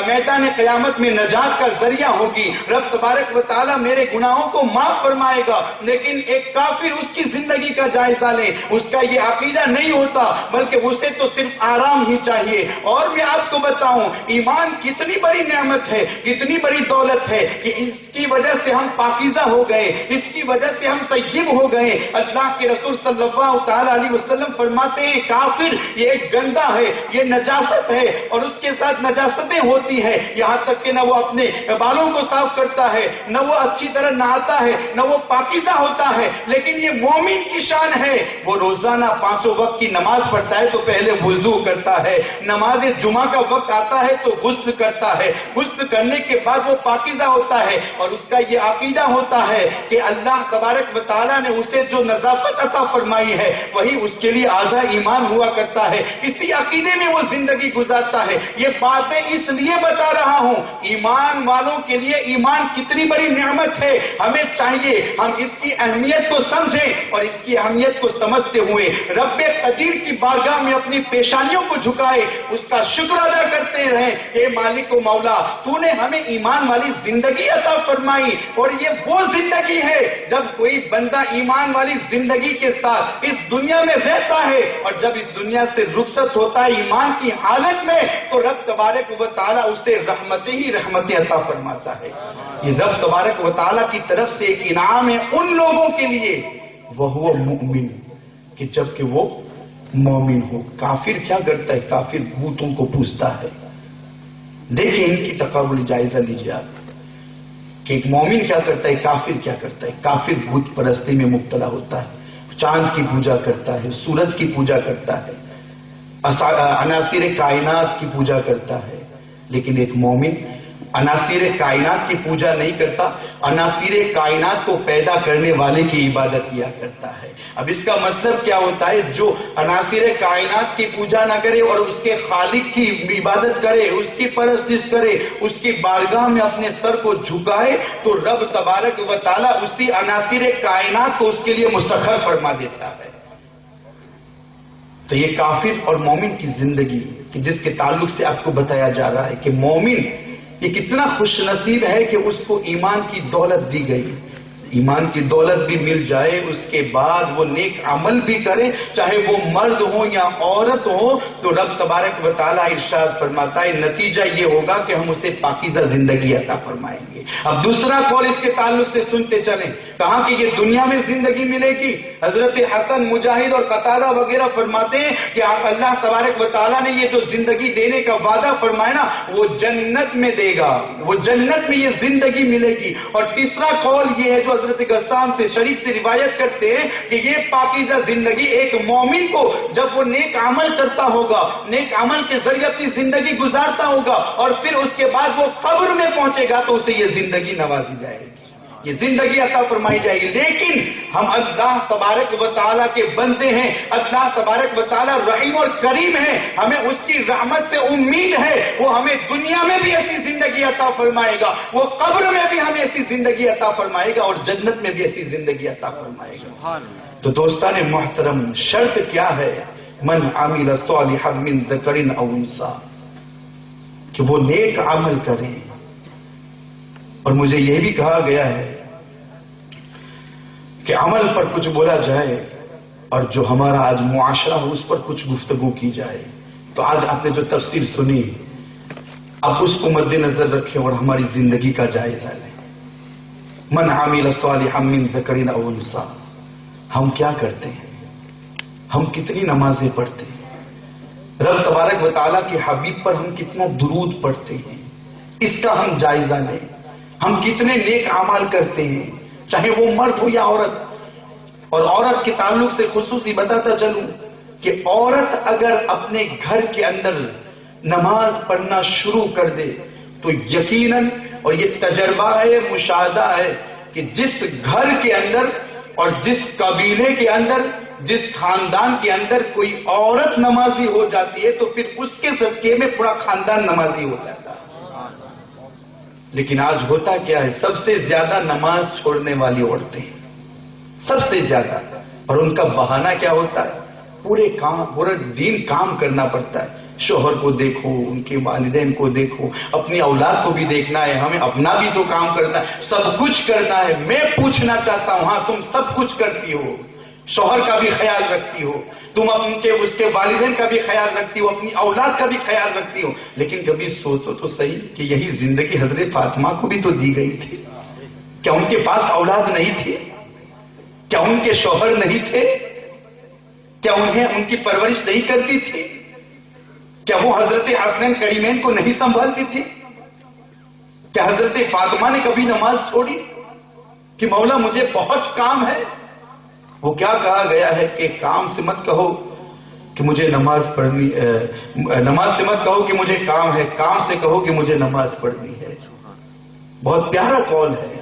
میدان قیامت میں نجات کا ذریعہ ہوگی. رب تبارک و تعالیٰ میرے گناہوں کو معاف فرمائے گا. لیکن ایک کافر اس کی زندگی کا جائزہ لے، اس کا یہ عقیدہ نہیں ہوتا، بلکہ اسے تو صرف آرام ہی چاہیے. اور میں آپ کو بتاؤں ایمان کتنی بڑی نعمت ہے، کتنی بڑی دولت ہے کہ اس کی وجہ سے ہم پاکیزہ ہو گئے، اس کی وجہ سے ہم طیب ہو گئے. اللہ کے رسول صلی اللہ تعالی علیہ وسلم فرماتے ہیں کافر یہ ایک گندا ہے، یہ نجاست ہے، اور اس کے ساتھ نجاستیں ہوتی ہیں، یہاں تک کہ نہ وہ اپنے بالوں کو صاف کرتا ہے، نہ وہ اچھی طرح نہاتا ہے، نہ وہ پاکیزہ ہوتا ہے. لیکن یہ مومن کی شان ہے، وہ روزانہ 5 وقت کی نماز پڑھتا ہے تو پہلے وضو کرتا ہے، نماز جمعہ کا وقت آتا ہے تو غسل کرتا ہے، غسل کرنے کے بعد وہ پاکیزہ ہوتا ہے، اور اس کا یہ عقیدہ ہوتا ہے کہ اللہ تبارک و تعالیٰ نے اسے جو نظافت عطا فرمائی ہے وہی اس کے لیے آدھا ایمان ہوا کرتا ہے، اسی عقیدے میں وہ زندگی گزارتا ہے۔ یہ باتیں اس لیے بتا رہا ہوں، ایمان والوں کے لیے ایمان کتنی بڑی نعمت ہے، ہمیں چاہیے ہم اس کی اہمیت کو سمجھیں، اور اس کی اہمیت کو سمجھتے ہوئے رب قدیر کی بارگاہ میں اپنی پیشانیوں کو جھکائے، اس کا شکر ادا کرتے رہیں کہ مالک و مولا تو نے ہمیں ایمان والی زندگی عطا فرمائی، اور یہ وہ زندگی ہے جب کوئی بندہ ایمان والی زندگی کے ساتھ اس دنیا میں رہتا ہے، اور جب اس دنیا سے رخصت ہوتا ہے ایمان کی حالت میں، تو رب تبارک و تعالیٰ اسے رحمتیں ہی رحمتیں عطا فرماتا ہے۔ یہ رب تبارک و تعالیٰ کی طرف سے ایک انعام ہے ان لوگوں کے لیے، وہ مؤمن، کہ جبکہ وہ مومن ہو۔ کافر کیا کرتا ہے؟ کافر بتوں کو پوجتا ہے۔ دیکھیں ان کی تقابلی جائزہ لیجیے آپ کہ ایک مومن کیا کرتا ہے، کافر کیا کرتا ہے۔ کافر بت پرستی میں مبتلا ہوتا ہے، چاند کی پوجا کرتا ہے، سورج کی پوجا کرتا ہے، عناصر کائنات کی پوجا کرتا ہے، لیکن ایک مومن عناصر کائنات کی پوجا نہیں کرتا، عناصر کائنات کو پیدا کرنے والے کی عبادت کیا کرتا ہے۔ اب اس کا مطلب کیا ہوتا ہے؟ جو عناصر کائنات کی پوجا نہ کرے اور اس کے خالق کی عبادت کرے، اس کی پرستش کرے، اس کی بارگاہ میں اپنے سر کو جھکائے، تو رب تبارک و تعالیٰ اسی عناصر کائنات کو اس کے لیے مسخر فرما دیتا ہے۔ تو یہ کافر اور مومن کی زندگی کہ جس کے تعلق سے آپ کو بتایا جا رہا ہے کہ مومن یہ کتنا خوش نصیب ہے کہ اس کو ایمان کی دولت دی گئی، ایمان کی دولت بھی مل جائے، اس کے بعد وہ نیک عمل بھی کرے، چاہے وہ مرد ہو یا عورت ہو، تو رب تبارک و تعالیٰ ارشاد فرماتا ہے نتیجہ یہ ہوگا کہ ہم اسے پاکیزہ زندگی عطا فرمائیں گے۔ اب دوسرا قول اس کے تعلق سے سنتے چلیں، کہاں کہ یہ دنیا میں زندگی ملے گی۔ حضرت حسن، مجاہد اور قتادہ وغیرہ فرماتے ہیں کہ اللہ تبارک و تعالیٰ نے یہ جو زندگی دینے کا وعدہ فرمایا نا، وہ جنت میں دے گا، وہ جنت میں یہ زندگی ملے گی۔ اور تیسرا قول یہ ہے جو حضرت غسان سے شریک سے روایت کرتے ہیں کہ یہ پاکیزہ زندگی ایک مومن کو جب وہ نیک عمل کرتا ہوگا، نیک عمل کے ذریعے اپنی زندگی گزارتا ہوگا، اور پھر اس کے بعد وہ قبر میں پہنچے گا تو اسے یہ زندگی نوازی جائے گی، یہ زندگی عطا فرمائی جائے گی۔ لیکن ہم اللہ تبارک و تعالیٰ کے بندے ہیں، اللہ تبارک و تعالیٰ رحیم اور کریم ہیں، ہمیں اس کی رحمت سے امید ہے وہ ہمیں دنیا میں بھی ایسی زندگی عطا فرمائے گا، وہ قبر میں بھی ہمیں ایسی زندگی عطا فرمائے گا، اور جنت میں بھی ایسی زندگی عطا فرمائے گا۔ تو دوستان محترم، شرط کیا ہے؟ من عمل صالحا من ذکر او انثی، کہ وہ نیک عمل کریں۔ اور مجھے یہ بھی کہا گیا ہے کہ عمل پر کچھ بولا جائے اور جو ہمارا آج معاشرہ ہو اس پر کچھ گفتگو کی جائے۔ تو آج آپ نے جو تفسیر سنی، آپ اس کو مد نظر رکھیں اور ہماری زندگی کا جائزہ لیں۔ من عمل صالحا من ذکر او انثی، ہم کیا کرتے ہیں؟ ہم کتنی نمازیں پڑھتے ہیں؟ رب تبارک و تعالیٰ کے حبیب پر ہم کتنا درود پڑھتے ہیں؟ اس کا ہم جائزہ لیں۔ ہم کتنے نیک اعمال کرتے ہیں، چاہے وہ مرد ہو یا عورت۔ اور عورت کے تعلق سے خصوصی بتاتا چلوں کہ عورت اگر اپنے گھر کے اندر نماز پڑھنا شروع کر دے تو یقیناً، اور یہ تجربہ ہے، مشاہدہ ہے، کہ جس گھر کے اندر اور جس قبیلے کے اندر، جس خاندان کے اندر کوئی عورت نمازی ہو جاتی ہے تو پھر اس کے صدقے میں پورا خاندان نمازی ہو جاتا ہے۔ لیکن آج ہوتا کیا ہے؟ سب سے زیادہ نماز چھوڑنے والی عورتیں، سب سے زیادہ۔ اور ان کا بہانہ کیا ہوتا ہے؟ پورا دین کام کرنا پڑتا ہے۔ شوہر کو دیکھو، ان کے والدین کو دیکھو، اپنی اولاد کو بھی دیکھنا ہے، ہمیں اپنا بھی تو کام کرنا ہے، سب کچھ کرنا ہے۔ میں پوچھنا چاہتا ہوں، ہاں تم سب کچھ کرتی ہو، شوہر کا بھی خیال رکھتی ہو، تم اس کے والدین کا بھی خیال رکھتی ہو، اپنی اولاد کا بھی خیال رکھتی ہو، لیکن کبھی سوچو تو صحیح کہ یہی زندگی حضرت فاطمہ کو بھی تو دی گئی تھی۔ کیا ان کے پاس اولاد نہیں تھی؟ کیا ان کے شوہر نہیں تھے؟ کیا انہیں ان کی پرورش نہیں کرتی تھی؟ کیا وہ حضرت حسنین کریمین کو نہیں سنبھالتی تھی؟ کیا حضرت فاطمہ نے کبھی نماز چھوڑی کہ مولا مجھے بہت کام ہے؟ وہ کیا کہا گیا ہے کہ کام سے مت کہو کہ مجھے نماز پڑھنی، نماز سے مت کہو کہ مجھے کام ہے، کام سے کہو کہ مجھے نماز پڑھنی ہے۔ بہت پیارا قول ہے،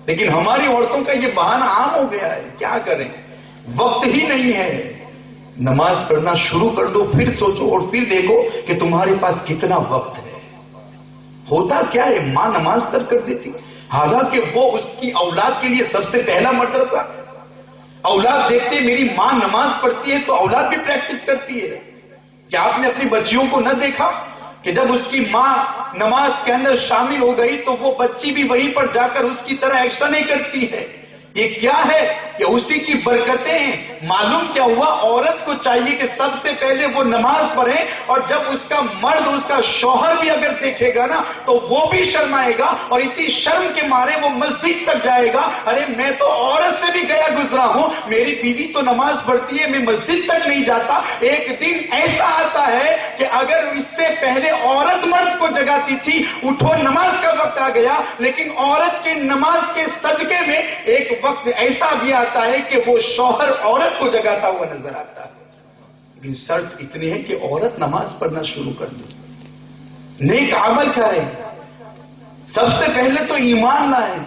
لیکن ہماری عورتوں کا یہ بہانہ عام ہو گیا ہے، کیا کریں، وقت ہی نہیں ہے۔ نماز پڑھنا شروع کر دو، پھر سوچو اور پھر دیکھو کہ تمہارے پاس کتنا وقت ہے۔ ہوتا کیا ہے، ماں نماز ترک کر دیتی، حالانکہ وہ اس کی اولاد کے لیے سب سے پہلا مدرسہ۔ اولاد دیکھتے میری ماں نماز پڑھتی ہے تو اولاد بھی پریکٹس کرتی ہے۔ کیا آپ نے اپنی بچیوں کو نہ دیکھا کہ جب اس کی ماں نماز کے اندر شامل ہو گئی تو وہ بچی بھی وہیں پر جا کر اس کی طرح ایکشن نہیں کرتی ہے؟ یہ کیا ہے؟ کہ اسی کی برکتیں ہیں۔ معلوم کیا ہوا، عورت کو چاہیے کہ سب سے پہلے وہ نماز پڑھے، اور جب اس کا مرد، اس کا شوہر بھی اگر دیکھے گا نا تو وہ بھی شرمائے گا، اور اسی شرم کے مارے وہ مسجد تک جائے گا۔ ارے میں تو عورت سے بھی گیا گزرا ہوں، میری بیوی تو نماز پڑھتی ہے، میں مسجد تک نہیں جاتا۔ ایک دن ایسا آتا ہے کہ اگر اس سے پہلے عورت مرد کو جگاتی تھی، اٹھو نماز کا وقت آ گیا، لیکن عورت کے نماز کے صدقے میں ایک وقت ایسا بھی آتا ہے کہ وہ شوہر عورت کو جگاتا ہوا نظر آتا ہے۔ لیکن شرط اتنی ہے کہ عورت نماز پڑھنا شروع کر دے، نیک عمل کریں، سب سے پہلے تو ایمان لائیں،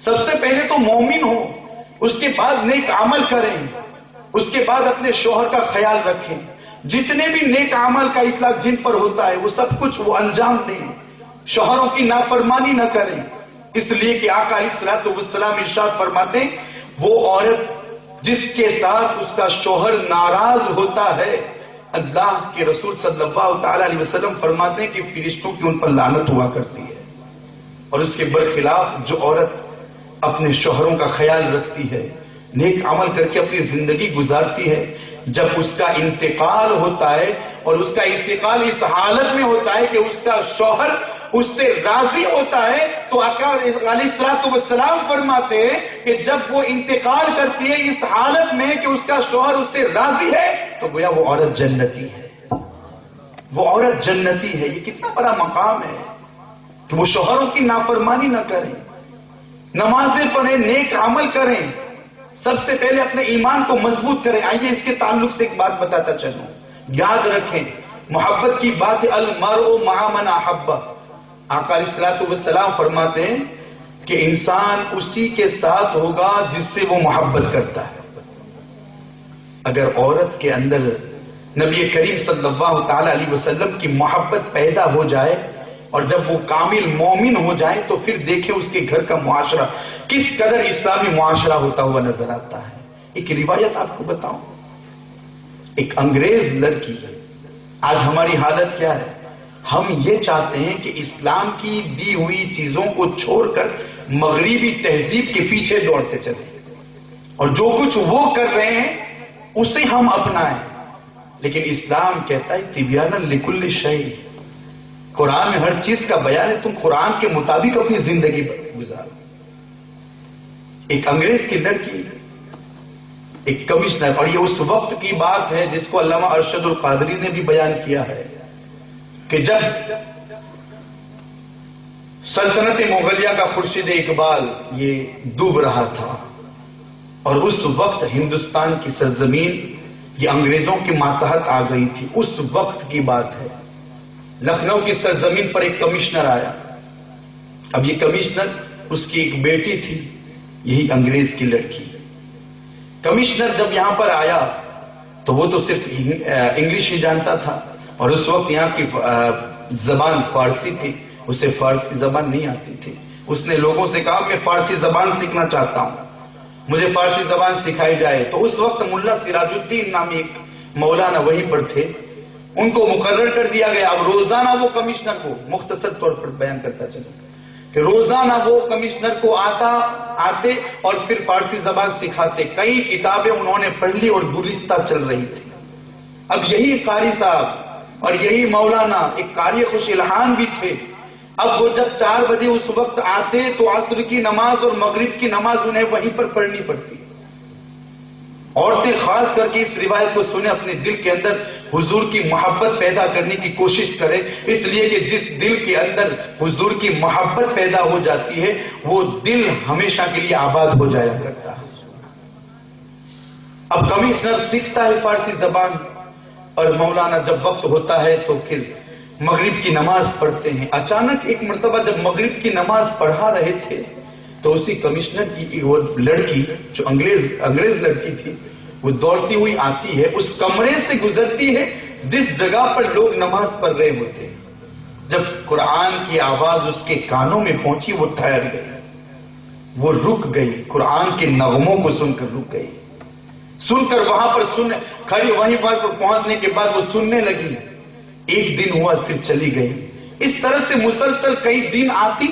سب سے پہلے تو مومن ہو، اس کے بعد نیک عمل کریں، اس کے بعد اپنے شوہر کا خیال رکھیں۔ جتنے بھی نیک عمل کا اطلاق جن پر ہوتا ہے وہ سب کچھ وہ انجام دیں، شوہروں کی نافرمانی نہ کریں۔ اس لیے کہ آقا علیہ الصلوۃ والسلام ارشاد فرماتے ہیں، وہ عورت جس کے ساتھ اس کا شوہر ناراض ہوتا ہے، اللہ کے رسول صلی اللہ تعالی علیہ وسلم فرماتے ہیں کہ فرشتوں کی ان پر لعنت ہوا کرتی ہے۔ اور اس کے برخلاف جو عورت اپنے شوہروں کا خیال رکھتی ہے، نیک عمل کر کے اپنی زندگی گزارتی ہے، جب اس کا انتقال ہوتا ہے، اور اس کا انتقال اس حالت میں ہوتا ہے کہ اس کا شوہر اس سے راضی ہوتا ہے، تو آقا علیہ الصلوۃ والسلام فرماتے ہیں کہ جب وہ انتقال کرتی ہے اس حالت میں کہ اس کا شوہر اس سے راضی ہے، تو گویا وہ عورت جنتی ہے، وہ عورت جنتی ہے۔ یہ کتنا بڑا مقام ہے کہ وہ شوہروں کی نافرمانی نہ کریں، نمازیں پڑھیں، نیک عمل کریں، سب سے پہلے اپنے ایمان کو مضبوط کریں۔ آئیے اس کے تعلق سے ایک بات بتاتا چلوں، یاد رکھیں محبت کی بات ہے، المرء مع من احب۔ آقا علیہ الصلوۃ والسلام فرماتے ہیں کہ انسان اسی کے ساتھ ہوگا جس سے وہ محبت کرتا ہے۔ اگر عورت کے اندر نبی کریم صلی اللہ تعالی علیہ وسلم کی محبت پیدا ہو جائے، اور جب وہ کامل مومن ہو جائے، تو پھر دیکھیں اس کے گھر کا معاشرہ کس قدر اسلامی معاشرہ ہوتا ہوا نظر آتا ہے۔ ایک روایت آپ کو بتاؤں، ایک انگریز لڑکی، آج ہماری حالت کیا ہے، ہم یہ چاہتے ہیں کہ اسلام کی دی ہوئی چیزوں کو چھوڑ کر مغربی تہذیب کے پیچھے دوڑتے چلیں، اور جو کچھ وہ کر رہے ہیں اسے ہم اپنائیں۔ لیکن اسلام کہتا ہے تبیانا لکل شیء، قرآن میں ہر چیز کا بیان ہے، تم قرآن کے مطابق اپنی زندگی گزارو۔ ایک انگریز کی لڑکی، ایک کمشنر، اور یہ اس وقت کی بات ہے جس کو علامہ ارشد القادری نے بھی بیان کیا ہے کہ جب سلطنت مغلیہ کا خورشید اقبال یہ ڈوب رہا تھا، اور اس وقت ہندوستان کی سرزمین یہ انگریزوں کے ماتحت آ گئی تھی، اس وقت کی بات ہے۔ لکھنؤ کی سرزمین پر ایک کمشنر آیا، اب یہ کمشنر، اس کی ایک بیٹی تھی، یہی انگریز کی لڑکی۔ کمشنر جب یہاں پر آیا تو وہ تو صرف انگلش ہی جانتا تھا، اور اس وقت یہاں کی زبان فارسی تھی، اسے فارسی زبان نہیں آتی تھی۔ اس نے لوگوں سے کہا میں فارسی زبان سیکھنا چاہتا ہوں، مجھے فارسی زبان سکھائی جائے۔ تو اس وقت ملا سراج الدین نامی ایک مولانا وہیں پر تھے، ان کو مقرر کر دیا گیا، اب روزانہ وہ کمشنر کو، مختصر طور پر بیان کرتا چلوں کہ روزانہ وہ کمشنر کو آتے اور پھر فارسی زبان سکھاتے۔ کئی کتابیں انہوں نے پڑھ لی اور گلستہ چل رہی تھی۔ اب یہی قاری صاحب اور یہی مولانا ایک قاری خوش الحان بھی تھے، اب وہ جب 4 بجے اس وقت آتے تو عصر کی نماز اور مغرب کی نماز انہیں وہیں پر پڑھنی پڑتی۔ عورتیں خاص کر کے اس روایت کو سنیں، اپنے دل کے اندر حضور کی محبت پیدا کرنے کی کوشش کریں، اس لیے کہ جس دل کے اندر حضور کی محبت پیدا ہو جاتی ہے وہ دل ہمیشہ کے لیے آباد ہو جایا کرتا ہے۔ اب کمشنر سیکھتا ہے فارسی زبان، اور مولانا جب وقت ہوتا ہے تو پھر مغرب کی نماز پڑھتے ہیں۔ اچانک ایک مرتبہ جب مغرب کی نماز پڑھا رہے تھے تو اسی کمشنر کی وہ لڑکی جو انگریز لڑکی تھی، وہ دوڑتی ہوئی آتی ہے، اس کمرے سے گزرتی ہے جس جگہ پر لوگ نماز پڑھ رہے ہوتے ہیں۔ جب قرآن کی آواز اس کے کانوں میں پہنچی وہ ٹھہر گئی، وہ رک گئی، قرآن کے نغموں کو سن کر رک گئی، سن کر وہاں پر کھڑی وہیں پر پہنچنے کے بعد وہ سننے لگی۔ ایک دن ہوا پھر چلی گئی، اس طرح سے مسلسل کئی دن آتی،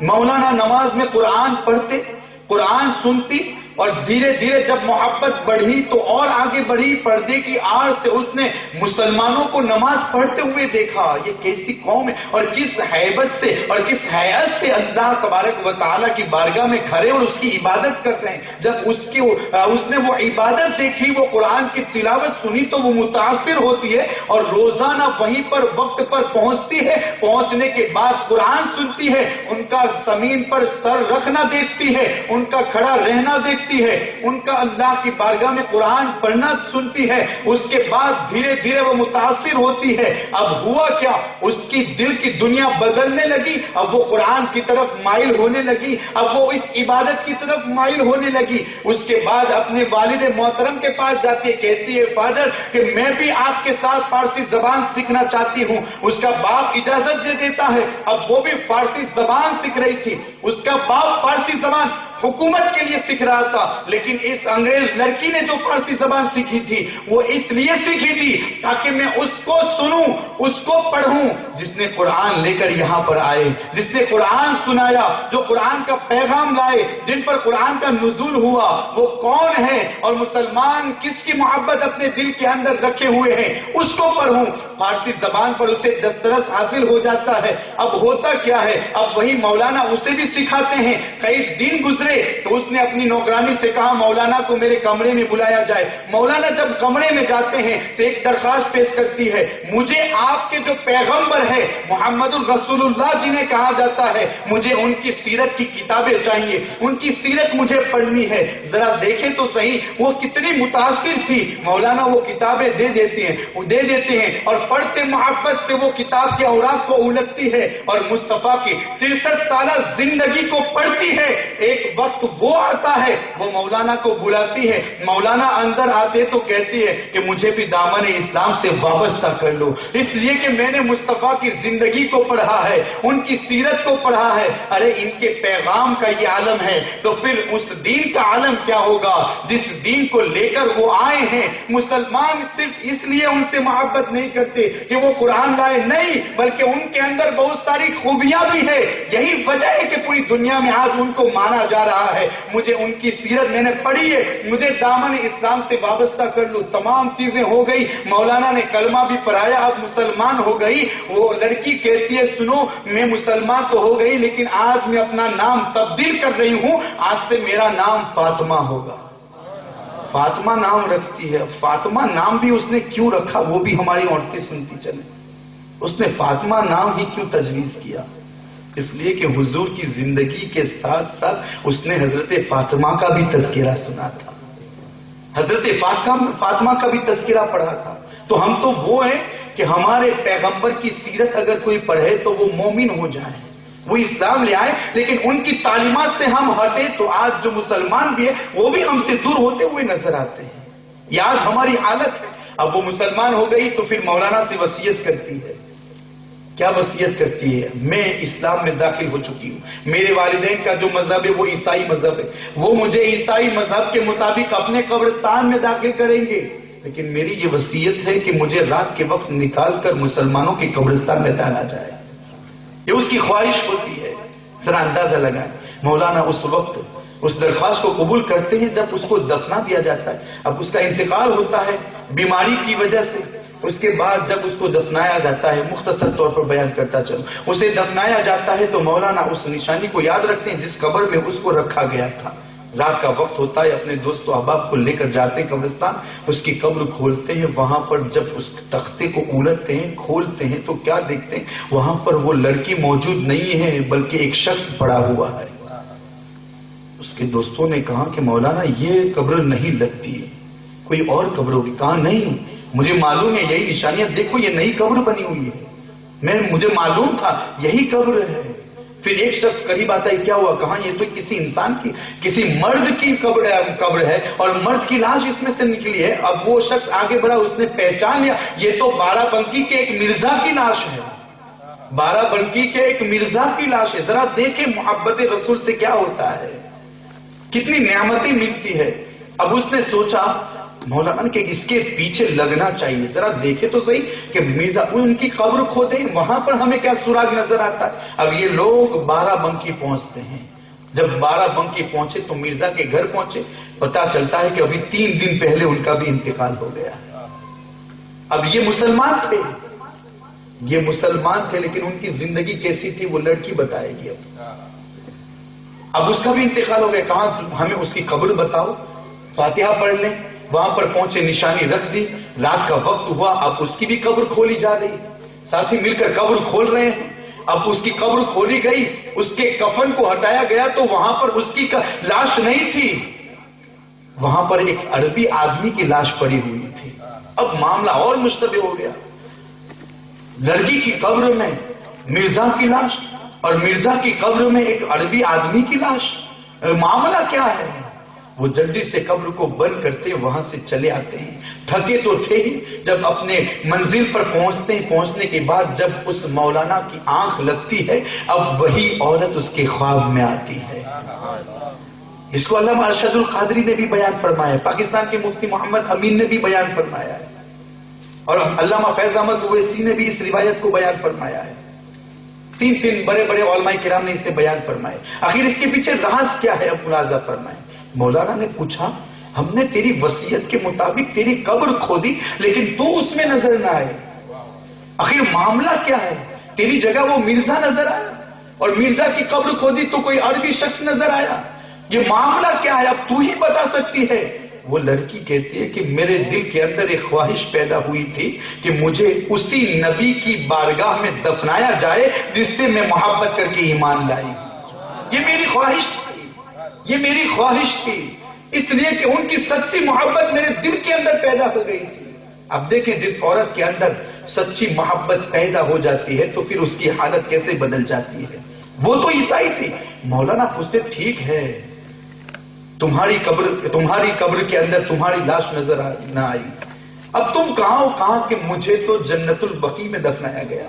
مولانا نماز میں قرآن پڑھتے، قرآن سنتی، اور دھیرے دھیرے جب محبت بڑھی تو اور آگے بڑھی۔ پردے کی آڑ سے اس نے مسلمانوں کو نماز پڑھتے ہوئے دیکھا، یہ کیسی قوم ہے اور کس ہیبت سے اور کس حیات سے اللہ تبارک و تعالیٰ کی بارگاہ میں کھڑے اور اس کی عبادت کر رہے ہیں۔ جب اس نے وہ عبادت دیکھی، وہ قرآن کی تلاوت سنی تو وہ متاثر ہوتی ہے اور روزانہ وہیں پر وقت پر پہنچتی ہے۔ پہنچنے کے بعد قرآن سنتی ہے، ان کا زمین پر سر رکھنا دیکھتی ہے، ان کا کھڑا رہنا دیکھتی ہے، ان کا اللہ کی بارگاہ میں قرآن پڑھنا سنتی ہے۔ اس کے بعد دھیرے دھیرے وہ متاثر ہوتی ہے۔ اب ہوا کیا، اس کی دل کی دنیا بدلنے لگی، اب وہ قرآن کی طرف مائل ہونے لگی، اب وہ اس عبادت کی طرف مائل ہونے لگی۔ اس کے بعد اپنے والد محترم کے پاس جاتی ہے، کہتی ہے فادر کہ میں بھی آپ کے ساتھ فارسی زبان سیکھنا چاہتی ہوں۔ اس کا باپ اجازت دے دیتا ہے، اب وہ بھی فارسی زبان سیکھ رہی تھی۔ اس کا باپ فارسی زبان حکومت کے لیے سیکھ رہا تھا، لیکن اس انگریز لڑکی نے جو فارسی زبان سیکھی تھی وہ اس لیے سیکھی تھی تاکہ میں اس کو سنوں، اس کو پڑھوں جس نے قرآن لے کر یہاں پر آئے، جس نے قرآن سنایا، جو قرآن کا پیغام لائے، جن پر قرآن کا نزول ہوا، وہ کون ہے اور مسلمان کس کی محبت اپنے دل کے اندر رکھے ہوئے ہیں، اس کو پڑھوں۔ فارسی زبان پر اسے دسترس حاصل ہو جاتا ہے۔ اب ہوتا کیا ہے، اب وہی مولانا اسے بھی سکھاتے ہیں۔ کئی دن گزرے تو اس نے اپنی نوکرانی سے کہا مولانا کو میرے کمرے میں بلایا جائے۔ مولانا جب کمرے میں جاتے ہیں تو ایک درخواست پیش کرتی ہے، مجھے آپ کے جو پیغمبر ہے محمد الرسول اللہ جنہیں کہا جاتا ہے، مجھے ان کی سیرت کی کتابیں چاہیے، ان کی سیرت مجھے پڑھنی ہے۔ ذرا دیکھیں تو صحیح وہ کتنی متاثر تھی۔ مولانا وہ کتابیں دے دیتے ہیں اور پڑھتے محبت سے وہ کتاب کے اوراق کو الٹتی ہے اور مصطفیٰ کی 63 سالہ زندگی کو پڑھتی ہے۔ ایک وقت وہ آتا ہے، وہ مولانا کو بلاتی ہے، مولانا اندر آتے تو کہتی ہے کہ مجھے بھی دامن اسلام سے وابستہ کر لو، اس لیے کہ میں نے مصطفیٰ کی زندگی کو پڑھا ہے، ان کی سیرت کو پڑھا ہے۔ ارے ان کے پیغام کا یہ عالم ہے تو پھر اس دین کا عالم کیا ہوگا جس دین کو لے کر وہ آئے ہیں۔ مسلمان صرف اس لیے ان سے محبت نہیں کرتے کہ وہ قرآن لائے، نہیں، بلکہ ان کے اندر بہت ساری خوبیاں بھی ہے۔ یہی وجہ ہے کہ پوری دنیا میں آج ان کو مانا جا رہا ہے۔ مجھے ان کی سیرت میں نے پڑھی ہے، مجھے دامن اسلام سے وابستہ کر لو۔ تمام چیزیں ہو گئی، مولانا نے کلمہ بھی پڑھایا، اب مسلمان ہو گئی۔ وہ لڑکی کہتی ہے سنو میں مسلمان تو ہو گئی لیکن آج میں اپنا نام تبدیل کر رہی ہوں، آج سے میرا نام فاطمہ ہوگا۔ فاطمہ نام رکھتی ہے۔ فاطمہ نام بھی اس نے کیوں رکھا وہ بھی ہماری عورتیں سنتی چلیں۔ اس نے فاطمہ نام ہی کیوں تجویز کیا؟ اس لیے کہ حضور کی زندگی کے ساتھ ساتھ اس نے حضرت فاطمہ کا بھی تذکرہ سنا تھا، حضرت فاطمہ کا بھی تذکرہ پڑھا تھا۔ تو ہم تو وہ ہیں کہ ہمارے پیغمبر کی سیرت اگر کوئی پڑھے تو وہ مومن ہو جائے، وہ اسلام لے آئے، لیکن ان کی تعلیمات سے ہم ہٹے تو آج جو مسلمان بھی ہے وہ بھی ہم سے دور ہوتے ہوئے نظر آتے ہیں۔ یہ آج ہماری حالت ہے۔ اب وہ مسلمان ہو گئی تو پھر مولانا سے وصیت کرتی ہے۔ کیا وصیت کرتی ہے؟ میں اسلام میں داخل ہو چکی ہوں، میرے والدین کا جو مذہب ہے وہ عیسائی مذہب ہے، وہ مجھے عیسائی مذہب کے مطابق اپنے قبرستان میں داخل کریں گے، لیکن میری یہ وصیت ہے کہ مجھے رات کے وقت نکال کر مسلمانوں کے قبرستان میں ڈالا جائے۔ یہ اس کی خواہش ہوتی ہے۔ ذرا اندازہ لگائیں، مولانا اس وقت اس درخواست کو قبول کرتے ہیں جب اس کو دفنا دیا جاتا ہے۔ اب اس کا انتقال ہوتا ہے بیماری کی وجہ سے۔ اس کے بعد جب اس کو دفنایا جاتا ہے، مختصر طور پر بیان کرتا چلو، اسے دفنایا جاتا ہے تو مولانا اس نشانی کو یاد رکھتے ہیں جس قبر میں اس کو رکھا گیا تھا۔ رات کا وقت ہوتا ہے، اپنے دوست و احباب کو لے کر جاتے ہیں قبرستان، اس کی قبر کھولتے ہیں۔ وہاں پر جب اس تختے کو الٹتے ہیں، کھولتے ہیں تو کیا دیکھتے ہیں؟ وہاں پر وہ لڑکی موجود نہیں ہے بلکہ ایک شخص پڑا ہوا ہے۔ اس کے دوستوں نے کہا کہ مولانا یہ قبر نہیں لگتی ہے، کوئی اور قبر ہوگی. کہا نہیں, مجھے معلوم ہے یہی نشانیاں, دیکھو یہ نئی قبر بنی ہوئی ہے, مجھے معلوم تھا یہی قبر ہے. پھر ایک شخص قریب آتا ہے, کیا ہوا؟ کہاں یہ تو کسی انسان کی, کسی مرد کی قبر ہے اور مرد کی لاش اس میں سے نکلی ہے. اب وہ شخص آگے بڑھا, اس نے پہچان لیا یہ تو بارہ بنکی کے ایک مرزا کی لاش ہے, بارہ بنکی کے ایک مرزا کی لاش ہے. ذرا دیکھیں محبت رسول سے کیا ہوتا ہے, کتنی نعمتیں ملتی ہے. اب اس نے سوچا مولانا کہ اس کے پیچھے لگنا چاہیے, ذرا دیکھے تو صحیح کہ مرزا ان کی قبر کھودے, وہاں پر ہمیں کیا سراغ نظر آتا ہے. اب یہ لوگ بارہ بنکی پہنچتے ہیں. جب بارہ بنکی پہنچے تو مرزا کے گھر پہنچے, پتا چلتا ہے کہ ابھی 3 دن پہلے ان کا بھی انتقال ہو گیا. اب یہ مسلمان تھے, لیکن ان کی زندگی کیسی تھی وہ لڑکی بتائے گی. اب اس کا بھی انتقال ہو گیا. کہاں ہمیں اس کی قبر بتاؤ, فاتحہ پڑھ لیں. وہاں پر پہنچے, نشانی رکھ دی, رات کا وقت ہوا. اب اس کی بھی قبر کھولی جا رہی, ساتھی مل کر قبر کھول رہے ہیں. اب اس کی قبر کھولی گئی, اس کے کفن کو ہٹایا گیا تو وہاں پر اس کی لاش نہیں تھی, وہاں پر ایک عربی آدمی کی لاش پڑی ہوئی تھی. اب معاملہ اور مشتبہ ہو گیا. لڑکی کی قبر میں مرزا کی لاش اور مرزا کی قبر میں ایک عربی آدمی کی لاش, معاملہ کیا ہے؟ وہ جلدی سے قبر کو بند کرتے وہاں سے چلے آتے ہیں. تھکے تو تھے ہی. جب اپنے منزل پر پہنچتے ہیں, پہنچنے کے بعد جب اس مولانا کی آنکھ لگتی ہے, اب وہی عورت اس کے خواب میں آتی ہے. اس کو علامہ ارشد القادری نے بھی بیان فرمایا ہے, پاکستان کے مفتی محمد امین نے بھی بیان فرمایا ہے, اور علامہ فیض احمد اویسی نے بھی اس روایت کو بیان فرمایا ہے. 3 بڑے بڑے علماء کرام نے اسے بیان فرمائے. آخر اس کے پیچھے راز کیا ہے, اب ملاحظہ فرمائیں. مولانا نے پوچھا, ہم نے تیری وصیت کے مطابق تیری قبر کھودی لیکن تو اس میں نظر نہ آئے, آخر معاملہ کیا ہے؟ تیری جگہ وہ مرزا نظر آیا اور مرزا کی قبر کھودی تو کوئی عربی شخص نظر آیا, یہ معاملہ کیا ہے؟ اب تو ہی بتا سکتی ہے. وہ لڑکی کہتی ہے کہ میرے دل کے اندر ایک خواہش پیدا ہوئی تھی کہ مجھے اسی نبی کی بارگاہ میں دفنایا جائے جس سے میں محبت کر کے ایمان لائی. یہ میری خواہش تھی, اس لیے کہ ان کی سچی محبت میرے دل کے اندر پیدا ہو گئی تھی. اب دیکھیں, جس عورت کے اندر سچی محبت پیدا ہو جاتی ہے تو پھر اس کی حالت کیسے بدل جاتی ہے. وہ تو عیسائی تھی. مولانا پوچھتے, ٹھیک ہے تمہاری قبر کے اندر تمہاری لاش نظر نہ آئی, اب تم کہاں ہو؟ کہاں کہ مجھے تو جنت البقیع میں دفنایا گیا,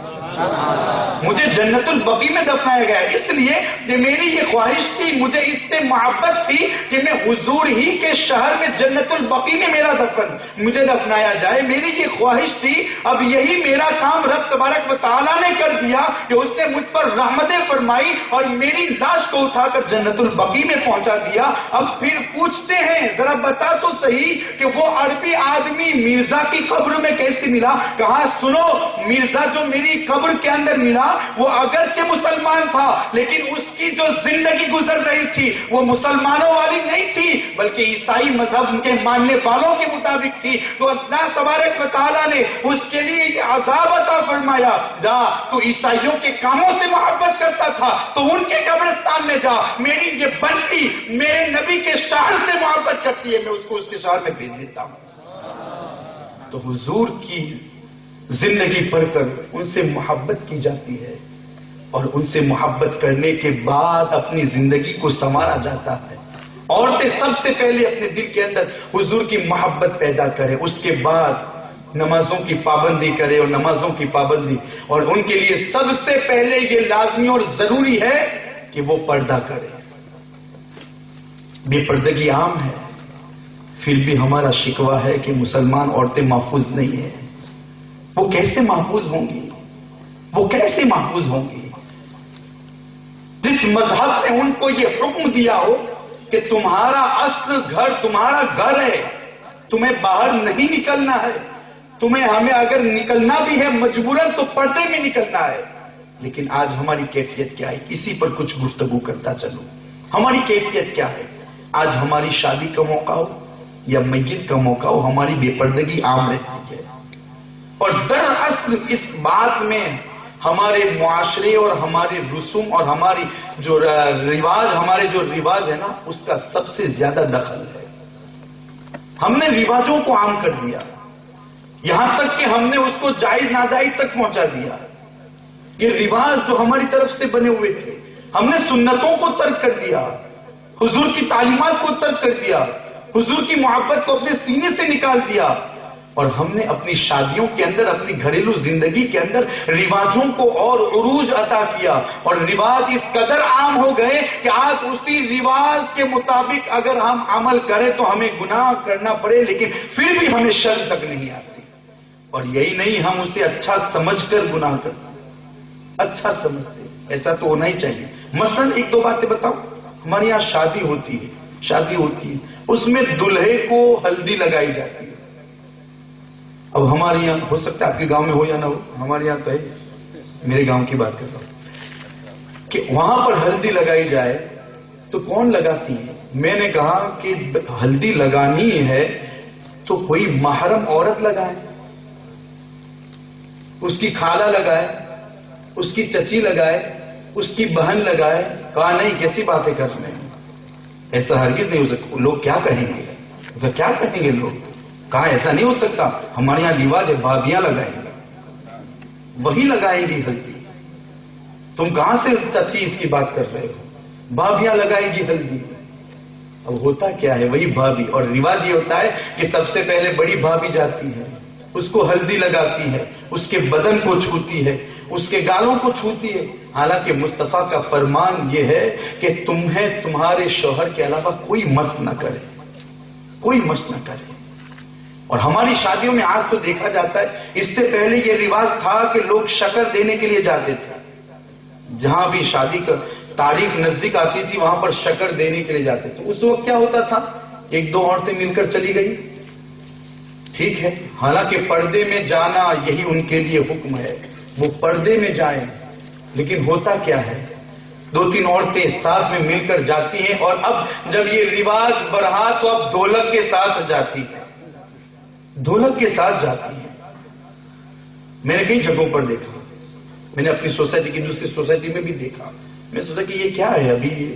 مجھے جنت البقیع میں دفنایا گیا. اس لیے کہ میری یہ خواہش تھی, مجھے اس سے محبت تھی کہ میں حضور ہی کے شہر میں جنت البقیع میں میرا دفن مجھے دفنایا جائے. میری یہ خواہش تھی. اب یہی میرا کام رب تبارک و تعالیٰ نے کر دیا کہ اس نے مجھ پر رحمتیں فرمائی اور میری لاش کو اٹھا کر جنت البقیع میں پہنچا دیا. اب پھر پوچھتے ہیں, ذرا بتا تو صحیح کہ وہ عربی آدمی مرزا کی قبر میں کیسے ملا؟ کہا سنو, مرزا جو میری قبر کے اندر ملا وہ اگرچہ مسلمان تھا لیکن اس کی جو زندگی گزر رہی تھی وہ مسلمانوں والی نہیں تھی بلکہ عیسائی مذہب کے ماننے والوں کے مطابق تھی. تو اللہ تبارک و تعالیٰ نے اس کے لیے عذاب عطا فرمایا, جا تو عیسائیوں کے کاموں سے محبت کرتا تھا تو ان کے قبرستان میں جا, میری یہ بنتی میرے نبی کے شہر سے محبت کرتی ہے, میں اس کو اس کے شہر میں بھیج دیتا ہوں. تو حضور کی زندگی پڑھ کر ان سے محبت کی جاتی ہے اور ان سے محبت کرنے کے بعد اپنی زندگی کو سنوارا جاتا ہے. عورتیں سب سے پہلے اپنے دل کے اندر حضور کی محبت پیدا کریں, اس کے بعد نمازوں کی پابندی کرے اور نمازوں کی پابندی, اور ان کے لیے سب سے پہلے یہ لازمی اور ضروری ہے کہ وہ پردہ کرے. بے پردگی عام ہے, پھر بھی ہمارا شکوہ ہے کہ مسلمان عورتیں محفوظ نہیں ہیں. وہ کیسے محفوظ ہوں گی؟ وہ کیسے محفوظ ہوں گی؟ جس مذہب نے ان کو یہ حکم دیا ہو کہ تمہارا اصل گھر تمہارا گھر ہے, تمہیں باہر نہیں نکلنا ہے, ہمیں اگر نکلنا بھی ہے مجبوراً تو پردے میں نکلنا ہے. لیکن آج ہماری کیفیت کیا ہے؟ اسی پر کچھ گفتگو کرتا چلوں. ہماری کیفیت کیا ہے؟ آج ہماری شادی کا موقع ہو یا میت کا موقع ہو, ہماری بے پردگی عام رہتی ہے. اور دراصل اس بات میں ہمارے معاشرے اور ہمارے رسوم اور ہماری جو رواج ہے نا, اس کا سب سے زیادہ دخل ہے. ہم نے رواجوں کو عام کر دیا، یہاں تک کہ ہم نے اس کو جائز ناجائز تک پہنچا دیا۔ یہ رواج جو ہماری طرف سے بنے ہوئے تھے، ہم نے سنتوں کو ترک کر دیا، حضور کی تعلیمات کو ترک کر دیا، حضور کی محبت کو اپنے سینے سے نکال دیا، اور ہم نے اپنی شادیوں کے اندر، اپنی گھریلو زندگی کے اندر رواجوں کو اور عروج عطا کیا، اور رواج اس قدر عام ہو گئے کہ آج اسی رواج کے مطابق اگر ہم عمل کریں تو ہمیں گناہ کرنا پڑے، لیکن پھر بھی ہمیں شرم تک نہیں آتی۔ اور یہی نہیں، ہم اسے اچھا سمجھ کر گناہ کرتے، اچھا سمجھتے، ایسا تو ہونا ہی چاہیے۔ مثلا ایک دو باتیں بتاؤں، ہمارے یہاں شادی ہوتی ہے، اس میں دلہے کو ہلدی لگائی جاتی ہے۔ اب ہمارے یہاں ہو سکتا ہے آپ کے گاؤں میں ہو یا نہ ہو، ہمارے یہاں تو ہے، میرے گاؤں کی بات کر رہا ہوں کہ وہاں پر ہلدی لگائی جائے تو کون لگاتی ہے؟ میں نے کہا کہ ہلدی لگانی ہے تو کوئی محرم عورت لگائے، اس کی خالہ لگائے، اس کی چچی لگائے، اس کی بہن لگائے۔ کہا نہیں، کیسی باتیں کر رہے ہیں، ایسا ہرگز نہیں ہو سکتا۔ لوگ کیا کہیں گے، کیا کہیں گے لوگ؟ کہا ایسا نہیں ہو سکتا، ہمارے یہاں رواج ہے، بھابیاں لگائیں گی، وہی لگائیں گی ہلدی۔ تم کہاں سے چچی اس کی بات کر رہے ہو؟ بھابیاں لگائیں گی ہلدی۔ اب ہوتا کیا ہے؟ وہی بھابھی، اور رواج یہ ہوتا ہے کہ سب سے پہلے بڑی بھابھی جاتی ہے، اس کو ہلدی لگاتی ہے، اس کے بدن کو چھوتی ہے، اس کے گالوں کو چھوتی ہے۔ حالانکہ مصطفیٰ کا فرمان یہ ہے کہ تمہیں تمہارے شوہر کے علاوہ کوئی مس نہ کرے، کوئی مس نہ کرے۔ اور ہماری شادیوں میں آج تو دیکھا جاتا ہے، اس سے پہلے یہ رواج تھا کہ لوگ شکر دینے کے لیے جاتے تھے، جہاں بھی شادی کا تاریخ نزدیک آتی تھی وہاں پر شکر دینے کے لیے جاتے تھے۔ اس وقت کیا ہوتا تھا؟ ایک دو عورتیں مل کر چلی گئی، ٹھیک ہے، حالانکہ پردے میں جانا یہی ان کے لیے حکم ہے، وہ پردے میں جائیں، لیکن ہوتا کیا ہے؟ دو تین عورتیں ساتھ میں مل کر جاتی ہیں، اور اب جب یہ رواج بڑھا تو اب ڈھولک کے ساتھ جاتی ہے، ڈھولک کے ساتھ جاتی ہے۔ میں نے کئی جگہوں پر دیکھا، میں نے اپنی سوسائٹی کی دوسری سوسائٹی میں بھی دیکھا، میں سوچا کہ یہ کیا ہے، ابھی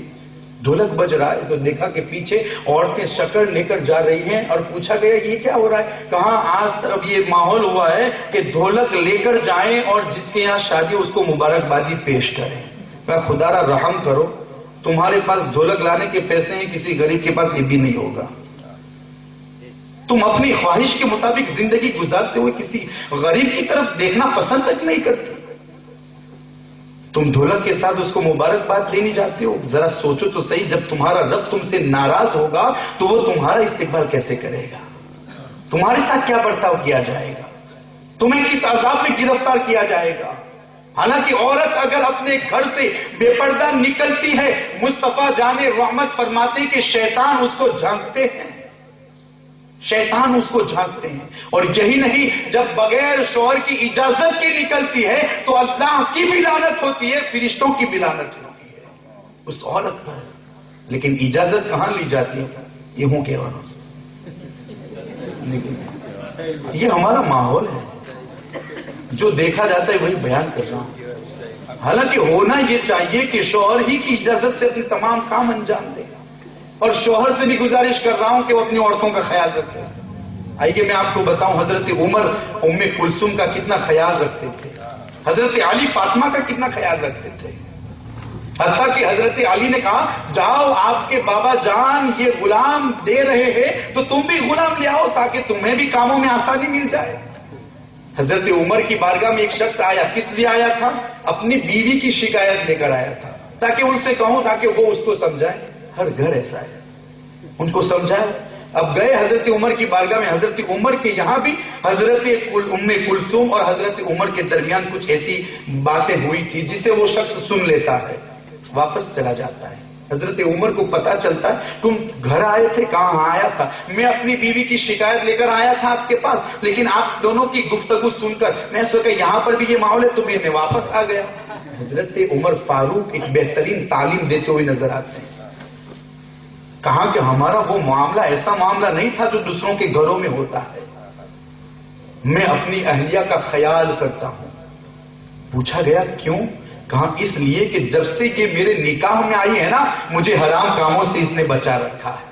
ڈھولک بج رہا ہے تو دیکھا کہ پیچھے عورتیں شکر لے کر جا رہی ہیں، اور پوچھا گیا یہ کیا ہو رہا ہے؟ کہاں آج اب یہ ماحول ہوا ہے کہ ڈھولک لے کر جائیں اور جس کے یہاں شادی اس کو مبارکبادی پیش کریں۔ کہا خدا را رحم کرو، تمہارے پاس ڈھولک لانے کے پیسے ہیں، کسی غریب کے پاس یہ بھی نہیں ہوگا۔ تم اپنی خواہش کے مطابق زندگی گزارتے ہوئے کسی غریب کی طرف دیکھنا پسند تک نہیں کرتے، تم ڈھولک کے ساتھ اس کو مبارکباد دینے جاتے ہو۔ ذرا سوچو تو صحیح، جب تمہارا رب تم سے ناراض ہوگا تو وہ تمہارا استقبال کیسے کرے گا؟ تمہارے ساتھ کیا برتاؤ کیا جائے گا؟ تمہیں کس عذاب میں گرفتار کیا جائے گا؟ حالانکہ عورت اگر اپنے گھر سے بے پردہ نکلتی ہے، مصطفیٰ جان رحمت فرماتے کہ شیطان اس کو جھانکتے ہیں، شیطان اس کو جھانکتے ہیں۔ اور یہی نہیں، جب بغیر شوہر کی اجازت کے نکلتی ہے تو اللہ کی بھی لعنت ہوتی ہے، فرشتوں کی بھی لعنت ہوتی ہے اس عورت پر۔ لیکن اجازت کہاں لی جاتی ہے؟ یہ ہوں کے والوں سے۔ یہ ہمارا ماحول ہے، جو دیکھا جاتا ہے وہی بیان کر رہا ہوں۔ حالانکہ ہونا یہ چاہیے کہ شوہر ہی کی اجازت سے اپنے تمام کام انجام دے، اور شوہر سے بھی گزارش کر رہا ہوں کہ وہ اپنی عورتوں کا خیال رکھے۔ آئیے میں آپ کو بتاؤں حضرت عمر ام کلثوم کا کتنا خیال رکھتے تھے، حضرت علی فاطمہ کا کتنا خیال رکھتے تھے، حتیٰ کہ حضرت علی نے کہا جاؤ آپ کے بابا جان یہ غلام دے رہے ہیں تو تم بھی غلام لے آؤ تاکہ تمہیں بھی کاموں میں آسانی مل جائے۔ حضرت عمر کی بارگاہ میں ایک شخص آیا، کس لیے آیا تھا؟ اپنی بیوی کی شکایت لے کر آیا تھا، تاکہ ان سے کہوں، تاکہ وہ اس کو سمجھائے۔ ہر گھر ایسا ہے، ان کو سمجھائے۔ اب گئے حضرت عمر کی بارگاہ میں، حضرت عمر کے یہاں بھی حضرت ام کلثوم اور حضرت عمر کے درمیان کچھ ایسی باتیں ہوئی تھی جسے وہ شخص سن لیتا ہے، واپس چلا جاتا ہے۔ حضرت عمر کو پتا چلتا ہے تم گھر آئے تھے، کہاں آیا تھا؟ میں اپنی بیوی کی شکایت لے کر آیا تھا آپ کے پاس، لیکن آپ دونوں کی گفتگو سن کر میں سوچا یہاں پر بھی یہ ماحول ہے تو میں واپس آ گیا۔ حضرت عمر فاروق ایک بہترین تعلیم دیتے ہوئے نظر آتے ہیں۔ کہا کہ ہمارا وہ معاملہ ایسا معاملہ نہیں تھا جو دوسروں کے گھروں میں ہوتا ہے، میں اپنی اہلیہ کا خیال کرتا ہوں۔ پوچھا گیا کیوں؟ کہا اس لیے کہ جب سے یہ میرے نکاح میں آئی ہے نا، مجھے حرام کاموں سے اس نے بچا رکھا ہے،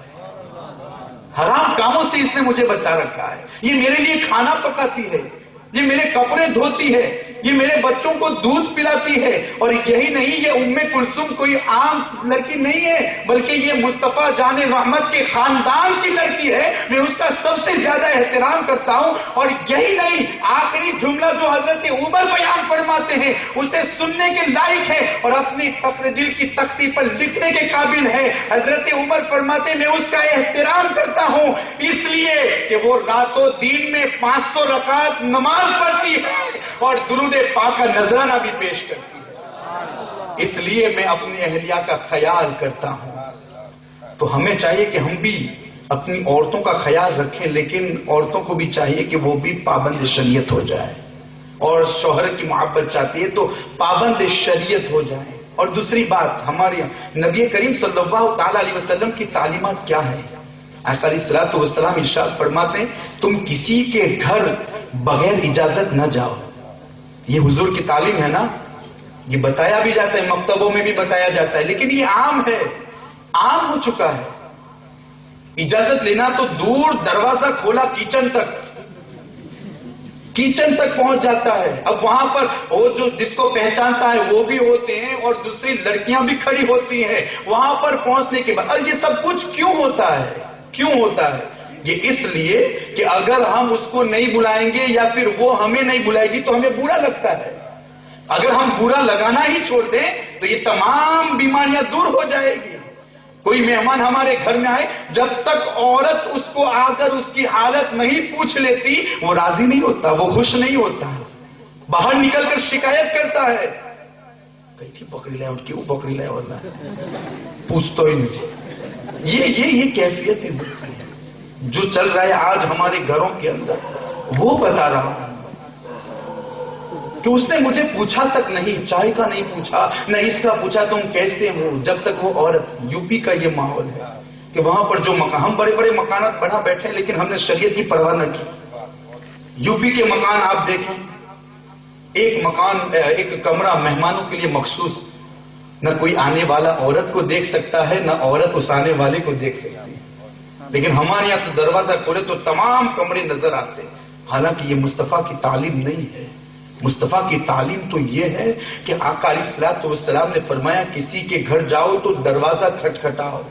حرام کاموں سے اس نے مجھے بچا رکھا ہے. یہ میرے لیے کھانا پکاتی ہے, یہ میرے کپڑے دھوتی ہے, یہ میرے بچوں کو دودھ پلاتی ہے. اور یہی نہیں, یہ ام کلثوم کوئی عام لڑکی نہیں ہے, بلکہ یہ مصطفیٰ جان رحمت کے خاندان کی لڑکی ہے. میں اس کا سب سے زیادہ احترام کرتا ہوں. اور یہی نہیں, آخری جملہ جو حضرت عمر بیان فرماتے ہیں اسے سننے کے لائق ہے اور اپنی فخر دل کی تختی پر لکھنے کے قابل ہے. حضرت عمر فرماتے ہیں میں اس کا احترام کرتا ہوں اس لیے کہ وہ راتوں دن میں 500 رکعت نماز پڑھتی ہے اور درود پاک کا نذرانہ بھی پیش کرتی ہے. اس لیے میں اپنی اہلیہ کا خیال کرتا ہوں. تو ہمیں چاہیے کہ ہم بھی اپنی عورتوں کا خیال رکھیں, لیکن عورتوں کو بھی چاہیے کہ وہ بھی پابند شریعت ہو جائے. اور شوہر کی محبت چاہتی ہے تو پابند شریعت ہو جائے. اور دوسری بات, ہمارے نبی کریم صلی اللہ تعالی علیہ وسلم کی تعلیمات کیا ہے؟ آقا علیہ الصلوۃ والسلام ارشاد فرماتے ہیں تم کسی کے گھر بغیر اجازت نہ جاؤ. یہ حضور کی تعلیم ہے نا, یہ بتایا بھی جاتا ہے, مکتبوں میں بھی بتایا جاتا ہے, لیکن یہ عام ہے, عام ہو چکا ہے. اجازت لینا تو دور, دروازہ کھولا کچن تک پہنچ جاتا ہے. اب وہاں پر وہ جو جس کو پہچانتا ہے وہ بھی ہوتے ہیں اور دوسری لڑکیاں بھی کھڑی ہوتی ہیں. وہاں پر پہنچنے کے بعد یہ سب کچھ کیوں ہوتا ہے؟ کیوں ہوتا ہے؟ یہ اس لیے کہ اگر ہم اس کو نہیں بلائیں گے یا پھر وہ ہمیں نہیں بلائے گی تو ہمیں برا لگتا ہے. اگر ہم برا لگانا ہی چھوڑ دیں تو یہ تمام بیماریاں دور ہو جائے گی. کوئی مہمان ہمارے گھر میں آئے, جب تک عورت اس کو آ کر اس کی حالت نہیں پوچھ لیتی وہ راضی نہیں ہوتا, وہ خوش نہیں ہوتا, باہر نکل کر شکایت کرتا ہے, کہیں تھی بکری لائے اور کیوں بکری لائے اور پوچھ تو ہی نہیں. یہ کیفیت ہے جو چل رہا ہے آج ہمارے گھروں کے اندر. وہ بتا رہا ہوں کہ اس نے مجھے پوچھا تک نہیں, چائے کا نہیں پوچھا, نہ اس کا پوچھا تم کیسے ہو. جب تک وہ عورت, یو پی کا یہ ماحول ہے کہ وہاں پر جو مکان, ہم بڑے بڑے مکانات بنا بیٹھے لیکن ہم نے شریعت کی پرواہ نہ کی. یو پی کے مکان آپ دیکھیں, ایک مکان, ایک کمرہ مہمانوں کے لیے مخصوص, نہ کوئی آنے والا عورت کو دیکھ سکتا ہے نہ عورت اس آنے والے کو دیکھ سکتی ہے. لیکن ہمارے یہاں تو دروازہ کھولے تو تمام کمرے نظر آتے ہیں. حالانکہ یہ مصطفیٰ کی تعلیم نہیں ہے. مصطفیٰ کی تعلیم تو یہ ہے کہ آقا علیہ الصلوۃ والسلام نے فرمایا کسی کے گھر جاؤ تو دروازہ کھٹکھٹاؤ,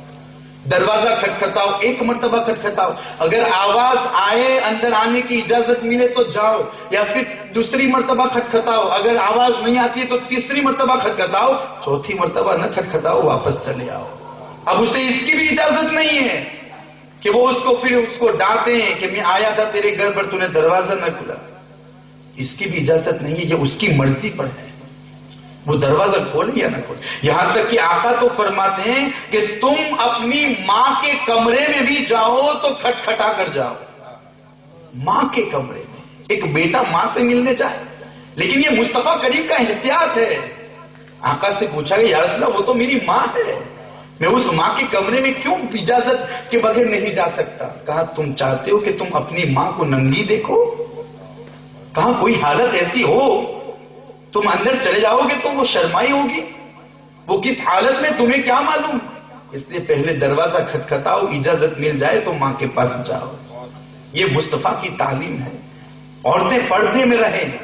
دروازہ کھٹکھٹاؤ, 1 مرتبہ کھٹکھٹاؤ. اگر آواز آئے, اندر آنے کی اجازت ملے تو جاؤ, یا پھر دوسری مرتبہ کھٹکھٹاؤ. اگر آواز نہیں آتی ہے تو تیسری مرتبہ کھٹکھٹاؤ, چوتھی مرتبہ نہ کھٹکھٹاؤ, واپس چلے آؤ. اب اسے اس کی بھی اجازت نہیں ہے کہ وہ اس کو پھر اس کو ڈانٹے ہیں کہ میں آیا تھا تیرے گھر پر, تو نے دروازہ نہ کھلا. اس کی بھی اجازت نہیں ہے, یہ اس کی مرضی پر ہے وہ دروازہ کھولے یا نہ کھولے. یہاں تک کہ آقا تو فرماتے ہیں کہ تم اپنی ماں کے کمرے میں بھی جاؤ تو کھٹکھٹا کر جاؤ. ماں کے کمرے میں ایک بیٹا ماں سے ملنے جائے, لیکن یہ مصطفیٰ کریم کا احتیاط ہے. آقا سے پوچھا کہ یا رسول اللہ وہ تو میری ماں ہے, میں اس ماں کے کمرے میں کیوں اجازت کے بغیر نہیں جا سکتا؟ کہا تم چاہتے ہو کہ تم اپنی ماں کو ننگی دیکھو؟ کہا کوئی حالت ایسی ہو تم اندر چلے جاؤ گے تو وہ شرمائی ہوگی, وہ کس حالت میں تمہیں کیا معلوم. اس لیے پہلے دروازہ کھٹکھٹاؤ, اجازت مل جائے تو ماں کے پاس جاؤ. یہ مصطفیٰ کی تعلیم ہے. عورتیں پردے میں رہیں,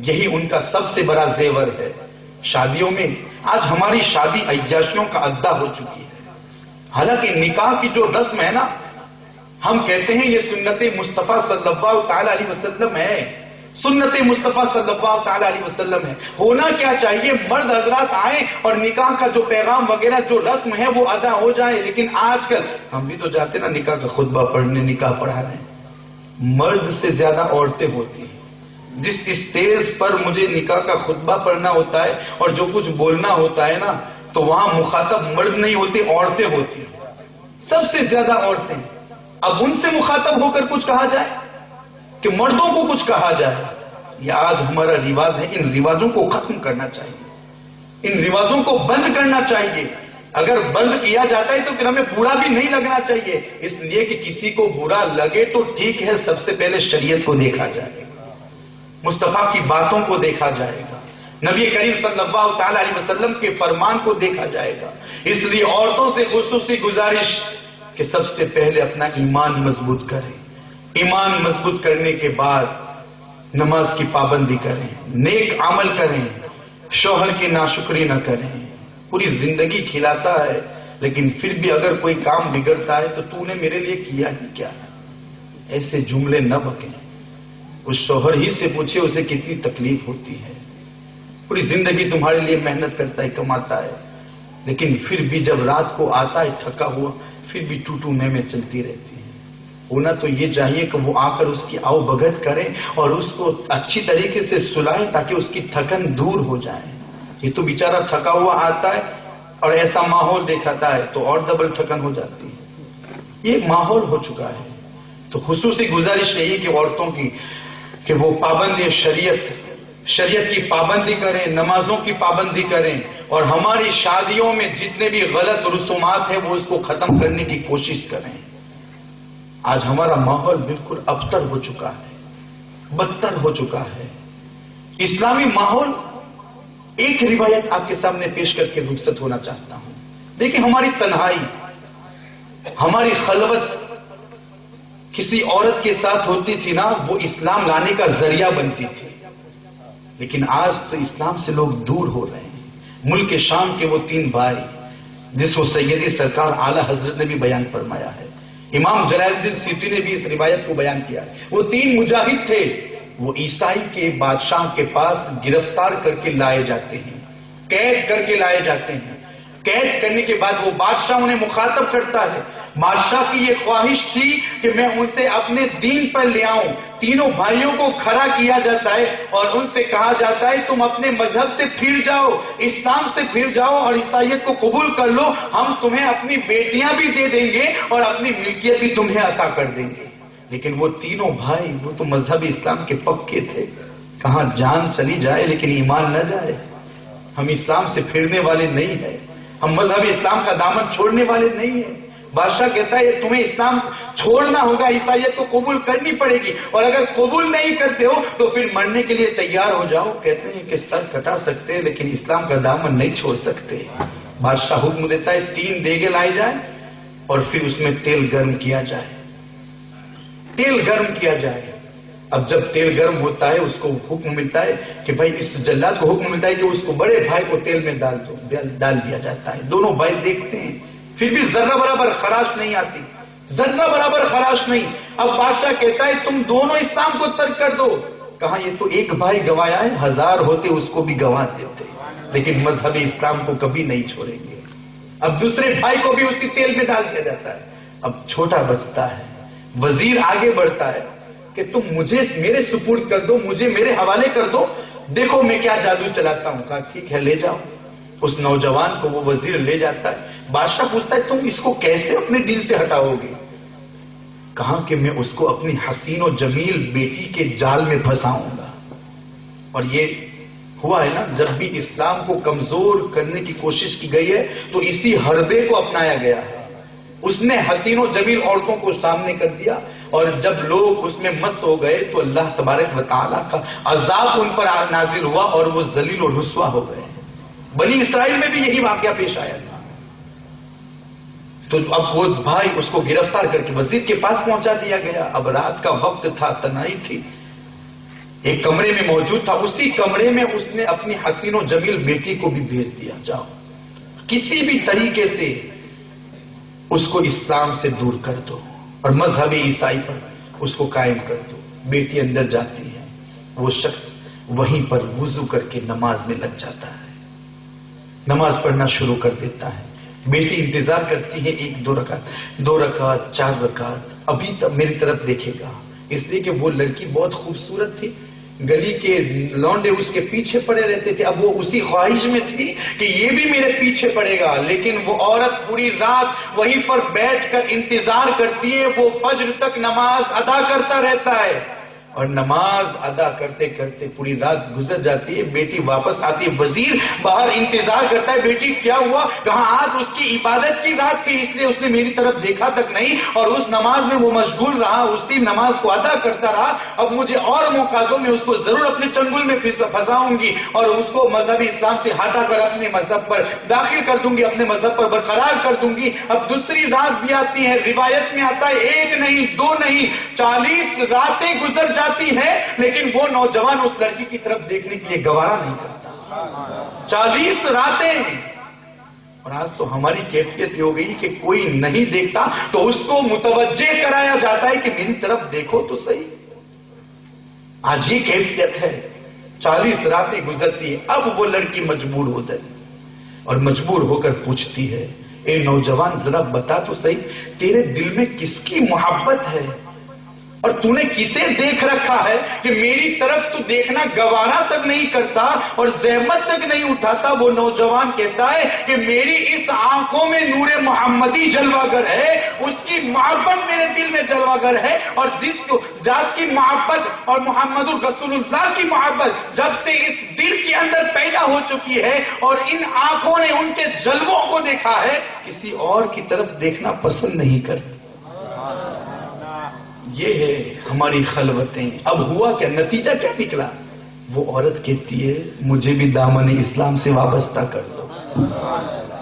یہی ان کا سب سے بڑا زیور ہے. شادیوں میں آج ہماری شادی عیاشیوں کا اڈا ہو چکی ہے. حالانکہ نکاح کی جو رسم ہے نا, ہم کہتے ہیں یہ سنت مصطفیٰ صلی اللہ تعالی علیہ وسلم ہے, سنت مصطفیٰ صلی اللہ تعالی علیہ وسلم ہے. ہونا کیا چاہیے, مرد حضرات آئیں اور نکاح کا جو پیغام وغیرہ جو رسم ہے وہ ادا ہو جائے. لیکن آج کل ہم بھی تو جاتے نا نکاح کا خطبہ پڑھنے, نکاح پڑھا رہے ہیں. مرد سے زیادہ عورتیں ہوتی ہیں. جس اسٹیج پر مجھے نکاح کا خطبہ پڑھنا ہوتا ہے اور جو کچھ بولنا ہوتا ہے نا, تو وہاں مخاطب مرد نہیں ہوتے, عورتیں ہوتی ہیں, سب سے زیادہ عورتیں. اب ان سے مخاطب ہو کر کچھ کہا جائے کہ مردوں کو کچھ کہا جائے, یہ آج ہمارا رواج ہے. ان رواجوں کو ختم کرنا چاہیے, ان رواجوں کو بند کرنا چاہیے. اگر بند کیا جاتا ہے تو پھر ہمیں برا بھی نہیں لگنا چاہیے, اس لیے کہ کسی کو برا لگے تو ٹھیک ہے, سب سے پہلے شریعت کو دیکھا جائے گا, مصطفیٰ کی باتوں کو دیکھا جائے گا, نبی کریم صلی اللہ تعالی علیہ وسلم کے فرمان کو دیکھا جائے گا. اس لیے عورتوں سے خصوصی گزارش کہ سب سے پہلے اپنا ایمان مضبوط کریں. ایمان مضبوط کرنے کے بعد نماز کی پابندی کریں, نیک عمل کریں, شوہر کی ناشکری نہ کریں. پوری زندگی کھلاتا ہے لیکن پھر بھی اگر کوئی کام بگڑتا ہے تو نے میرے لیے کیا ہی کیا. ایسے جملے نہ بکیں. اس شوہر ہی سے پوچھے اسے کتنی تکلیف ہوتی ہے. پوری زندگی تمہارے لیے محنت کرتا ہے, کماتا ہے, لیکن پھر بھی جب رات کو آتا ہے تھکا ہوا, پھر بھی ٹوٹو میں چلتی رہتی ہے. ہونا تو یہ چاہیے کہ وہ آ کر اس کی آؤ بھگت کریں اور اس کو اچھی طریقے سے سلائیں تاکہ اس کی تھکن دور ہو جائے. یہ تو بیچارہ تھکا ہوا آتا ہے اور ایسا ماحول دیکھاتا ہے تو اور ڈبل تھکن ہو جاتی ہے. یہ ماحول ہو چکا ہے. تو خصوصی گزارش یہی کہ عورتوں کی کہ وہ پابندی شریعت کی پابندی کریں, نمازوں کی پابندی کریں, اور ہماری شادیوں میں جتنے بھی غلط رسومات ہیں وہ اس کو ختم کرنے کی کوشش کریں. آج ہمارا ماحول بالکل ابتر ہو چکا ہے, بدتر ہو چکا ہے. اسلامی ماحول, ایک روایت آپ کے سامنے پیش کر کے رخصت ہونا چاہتا ہوں. دیکھیں, ہماری تنہائی, ہماری خلوت کسی عورت کے ساتھ ہوتی تھی نا, وہ اسلام لانے کا ذریعہ بنتی تھی. لیکن آج تو اسلام سے لوگ دور ہو رہے ہیں. ملک شام کے وہ 3 بھائی جس کو سیدی سرکار اعلی حضرت نے بھی بیان فرمایا ہے, امام جلال الدین سیوطی نے بھی اس روایت کو بیان کیا ہے. وہ 3 مجاہد تھے. وہ عیسائی کے بادشاہ کے پاس گرفتار کر کے لائے جاتے ہیں, قید کر کے لائے جاتے ہیں. قید کرنے کے بعد وہ بادشاہ انہیں مخاطب کرتا ہے. بادشاہ کی یہ خواہش تھی کہ میں ان سے اپنے دین پر لے آؤں. تینوں بھائیوں کو کھڑا کیا جاتا ہے اور ان سے کہا جاتا ہے تم اپنے مذہب سے پھر جاؤ, اسلام سے پھر جاؤ اور عیسائیت کو قبول کر لو. ہم تمہیں اپنی بیٹیاں بھی دے دیں گے اور اپنی ملکیت بھی تمہیں عطا کر دیں گے. لیکن وہ تینوں بھائی, وہ تو مذہب اسلام کے پکے تھے. کہاں جان چلی جائے لیکن ایمان نہ جائے. ہم اسلام سے پھرنے والے نہیں ہیں, ہم مذہب اسلام کا دامن چھوڑنے والے نہیں ہیں. بادشاہ کہتا ہے تمہیں اسلام چھوڑنا ہوگا, عیسائیت کو قبول کرنی پڑے گی, اور اگر قبول نہیں کرتے ہو تو پھر مرنے کے لیے تیار ہو جاؤ. کہتے ہیں کہ سر کٹا سکتے ہیں لیکن اسلام کا دامن نہیں چھوڑ سکتے. بادشاہ حکم دیتا ہے 3 دیگے لائے جائیں اور پھر اس میں تیل گرم کیا جائے. تیل گرم کیا جائے. اب جب تیل گرم ہوتا ہے اس کو حکم ملتا ہے کہ بھائی, اس جلاد کو حکم ملتا ہے کہ اس کو بڑے بھائی کو تیل میں ڈال دیا جاتا ہے. دونوں بھائی دیکھتے ہیں پھر بھی ذرہ برابر خراش نہیں آتی, ذرہ برابر خراش نہیں. اب بادشاہ کہتا ہے تم دونوں اسلام کو ترک کر دو. کہاں, یہ تو ایک بھائی گوایا ہے, 1000 ہوتے اس کو بھی گوا دیتے, لیکن مذہبی اسلام کو کبھی نہیں چھوڑیں گے. اب دوسرے بھائی کو بھی اسی تیل میں ڈال دیا جاتا ہے. اب چھوٹا بچتا ہے. وزیر آگے بڑھتا ہے کہ تم مجھے میرے سپرد کر دو, مجھے میرے حوالے کر دو, دیکھو میں کیا جادو چلاتا ہوں. کہا ٹھیک ہے لے جاؤ. اس نوجوان کو وہ وزیر لے جاتا ہے. بادشاہ پوچھتا ہے تم اس کو کیسے اپنے دل سے ہٹاؤ گے؟ کہا کہ میں اس کو اپنی حسین و جمیل بیٹی کے جال میں پھنساؤں گا. اور یہ ہوا ہے نا, جب بھی اسلام کو کمزور کرنے کی کوشش کی گئی ہے تو اسی حربے کو اپنایا گیا ہے. اس نے حسین و جمیل عورتوں کو سامنے کر دیا, اور جب لوگ اس میں مست ہو گئے تو اللہ تبارک و تعالیٰ کا عذاب ان پر نازل ہوا اور وہ ذلیل و رسوا ہو گئے. بنی اسرائیل میں بھی یہی واقعہ پیش آیا تھا. تو اب وہ بھائی اس کو گرفتار کر کے وزیر کے پاس پہنچا دیا گیا. اب رات کا وقت تھا, تنہائی تھی, ایک کمرے میں موجود تھا. اسی کمرے میں اس نے اپنی حسین و جمیل بیٹی کو بھی بھیج دیا, جاؤ کسی بھی طریقے سے اس کو اسلام سے دور کر دو اور مذہب عیسائی پر اس کو قائم کر دو. بیٹی اندر جاتی ہے, وہ شخص وہیں پر وضو کر کے نماز میں لگ جاتا ہے, نماز پڑھنا شروع کر دیتا ہے. بیٹی انتظار کرتی ہے 1-2 رکعت, 2 رکعت, 4 رکعت, ابھی تک میری طرف دیکھے گا. اس لیے کہ وہ لڑکی بہت خوبصورت تھی, گلی کے لونڈے اس کے پیچھے پڑے رہتے تھے. اب وہ اسی خواہش میں تھی کہ یہ بھی میرے پیچھے پڑے گا, لیکن وہ عورت پوری رات وہیں پر بیٹھ کر انتظار کرتی ہے. وہ فجر تک نماز ادا کرتا رہتا ہے اور نماز ادا کرتے کرتے پوری رات گزر جاتی ہے. بیٹی واپس آتی ہے, وزیر باہر انتظار کرتا ہے, بیٹی کیا ہوا, کہاں آج اس کی عبادت کی رات تھی اس لیے اس نے میری طرف دیکھا تک نہیں اور اس نماز میں وہ مشغول رہا, اسی نماز کو ادا کرتا رہا. اب مجھے اور موقع دو, میں اس کو ضرور اپنے چنگل میں پھنساؤں گی اور اس کو مذہبی اسلام سے ہٹا کر اپنے مذہب پر داخل کر دوں گی, اپنے مذہب پر برقرار کر دوں گی. اب دوسری رات بھی آتی ہے, روایت میں آتا ہے 1 نہیں 2 نہیں 40 راتیں گزر جاتی ہیں, لیکن وہ نوجوان اس لڑکی کی طرف دیکھنے کے لیے گوارا نہیں کرتا. 40 راتیں. اور آج تو ہماری کیفیت یہ ہو گئی کہ کوئی نہیں دیکھتا تو اس کو متوجہ کرایا جاتا ہے کہ میری طرف دیکھو تو صحیح. آج یہ کیفیت ہے. 40 راتیں گزرتی ہے. اب وہ لڑکی مجبور ہو جاتی اور مجبور ہو کر پوچھتی ہے, اے نوجوان ذرا بتا تو صحیح, تیرے دل میں کس کی محبت ہے اور تو نے کسے دیکھ رکھا ہے کہ میری طرف تو دیکھنا گوارا تک نہیں کرتا اور زحمت تک نہیں اٹھاتا. وہ نوجوان کہتا ہے کہ میری اس آنکھوں میں نور محمدی جلوہ گر ہے, اس کی محبت میرے دل میں جلوہ گر ہے, اور جس ذات کی محبت اور محمد رسول اللہ کی محبت جب سے اس دل کے اندر پیدا ہو چکی ہے اور ان آنکھوں نے ان کے جلووں کو دیکھا ہے, کسی اور کی طرف دیکھنا پسند نہیں کرتی. یہ ہے ہماری خلوتیں. اب ہوا کیا, نتیجہ کیا نکلا؟ وہ عورت کہتی ہے مجھے بھی دامن اسلام سے وابستہ کر دو.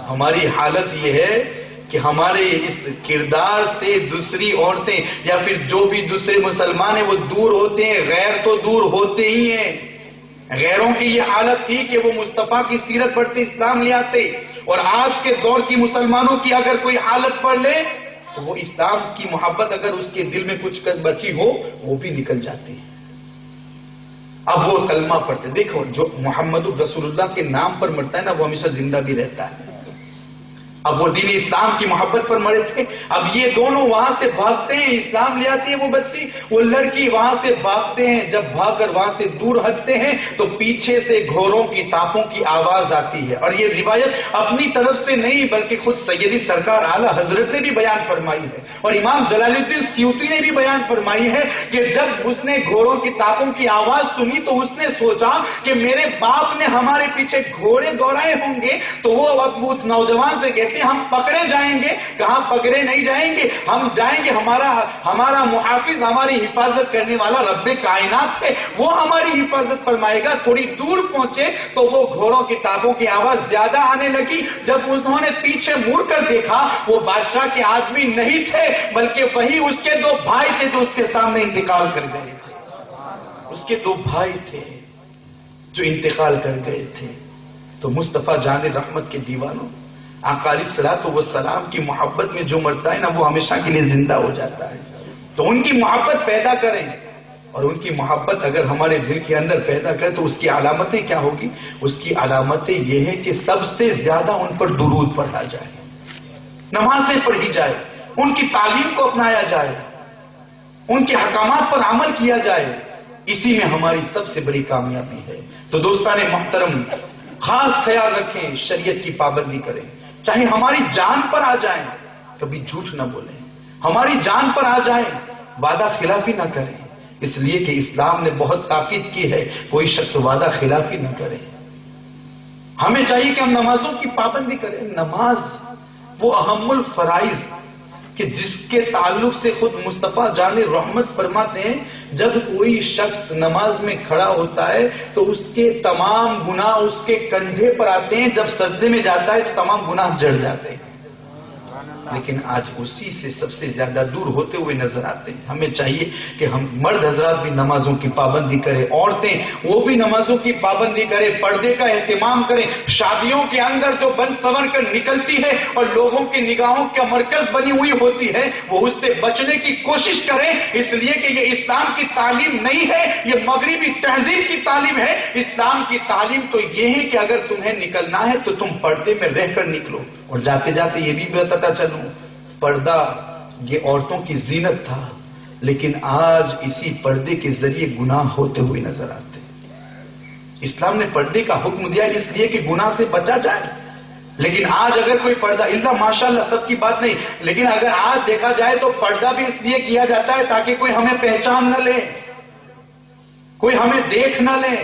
ہماری حالت یہ ہے کہ ہمارے اس کردار سے دوسری عورتیں یا پھر جو بھی دوسرے مسلمان ہیں وہ دور ہوتے ہیں, غیر تو دور ہوتے ہی ہیں. غیروں کی یہ حالت تھی کہ وہ مصطفیٰ کی سیرت پڑھتے اسلام لے آتے, اور آج کے دور کی مسلمانوں کی اگر کوئی حالت پڑھ لے تو وہ اسلام کی محبت اگر اس کے دل میں کچھ بچی ہو وہ بھی نکل جاتی ہے. اب وہ کلمہ پڑھتے, دیکھو جو محمد رسول اللہ کے نام پر مرتا ہے نا وہ ہمیشہ زندہ بھی رہتا ہے. اب وہ دین اسلام کی محبت پر مرے تھے. اب یہ دونوں وہاں سے بھاگتے ہیں, اسلام لے آتی ہے وہ بچی, وہ لڑکی وہاں سے بھاگتے ہیں. جب بھاگ کر وہاں سے دور ہٹتے ہیں تو پیچھے سے گھوڑوں کی تاپوں کی آواز آتی ہے. اور یہ روایت اپنی طرف سے نہیں بلکہ خود سیدی سرکار اعلی حضرت نے بھی بیان فرمائی ہے, اور امام جلال الدین سیوطی نے بھی بیان فرمائی ہے کہ جب اس نے گھوڑوں کی تاپوں کی آواز سنی تو اس نے سوچا کہ میرے باپ نے ہمارے پیچھے گھوڑے دوڑائے ہوں گے. تو وہ اب اس نوجوان سے کہتے ہم پکڑے جائیں گے. کہاں پکڑے نہیں جائیں گے, ہم جائیں گے, ہمارا محافظ ہماری حفاظت کرنے والا رب کائنات ہے, وہ ہماری حفاظت فرمائے گا. تھوڑی دور پہنچے تو وہ گھوڑوں کی تاپوں کی آواز زیادہ آنے لگی. جب انہوں نے پیچھے مڑ کر دیکھا وہ بادشاہ کے آدمی نہیں تھے بلکہ وہی اس کے 2 بھائی تھے جو اس کے سامنے انتقال کر گئے تھے. اس کے 2 بھائی تھے جو انتقال کر گئے تھے. تو مصطفیٰ جان رحمت کے دیوانوں, آقا علیہ الصلوۃ والسلام کی محبت میں جو مرتا ہے نا وہ ہمیشہ کے لیے زندہ ہو جاتا ہے. تو ان کی محبت پیدا کریں, اور ان کی محبت اگر ہمارے دل کے اندر پیدا کرے تو اس کی علامتیں کیا ہوگی؟ اس کی علامتیں یہ ہیں کہ سب سے زیادہ ان پر درود پڑھا جائے, نمازیں پڑھی جائے, ان کی تعلیم کو اپنایا جائے, ان کے احکامات پر عمل کیا جائے. اسی میں ہماری سب سے بڑی کامیابی ہے. تو دوستان محترم, خاص خیال رکھیں, شریعت کی پابندی کریں. چاہے ہماری جان پر آ جائیں کبھی جھوٹ نہ بولیں, ہماری جان پر آ جائیں وعدہ خلافی نہ کریں, اس لیے کہ اسلام نے بہت تاکید کی ہے کوئی شخص وعدہ خلافی نہ کرے. ہمیں چاہیے کہ ہم نمازوں کی پابندی کریں. نماز وہ اہم الفرائض کہ جس کے تعلق سے خود مصطفیٰ جان رحمت فرماتے ہیں جب کوئی شخص نماز میں کھڑا ہوتا ہے تو اس کے تمام گناہ اس کے کندھے پر آتے ہیں, جب سجدے میں جاتا ہے تو تمام گناہ جڑ جاتے ہیں. لیکن آج اسی سے سب سے زیادہ دور ہوتے ہوئے نظر آتے ہیں. ہمیں چاہیے کہ ہم مرد حضرات بھی نمازوں کی پابندی کریں, عورتیں وہ بھی نمازوں کی پابندی کریں, پردے کا اہتمام کریں. شادیوں کے اندر جو بن سنور کر نکلتی ہے اور لوگوں کی نگاہوں کا مرکز بنی ہوئی ہوتی ہے وہ اس سے بچنے کی کوشش کریں, اس لیے کہ یہ اسلام کی تعلیم نہیں ہے, یہ مغربی تہذیب کی تعلیم ہے. اسلام کی تعلیم تو یہ ہے کہ اگر تمہیں نکلنا ہے تو تم پردے میں رہ کر نکلو. اور جاتے جاتے یہ بھی بتاتا چلوں, پردہ یہ عورتوں کی زینت تھا, لیکن آج اسی پردے کے ذریعے گناہ ہوتے ہوئے نظر آتے. اسلام نے پردے کا حکم دیا اس لیے کہ گناہ سے بچا جائے, لیکن آج اگر کوئی پردہ, اللہ ماشاءاللہ سب کی بات نہیں, لیکن اگر آج دیکھا جائے تو پردہ بھی اس لیے کیا جاتا ہے تاکہ کوئی ہمیں پہچان نہ لے. کوئی ہمیں دیکھ نہ لے.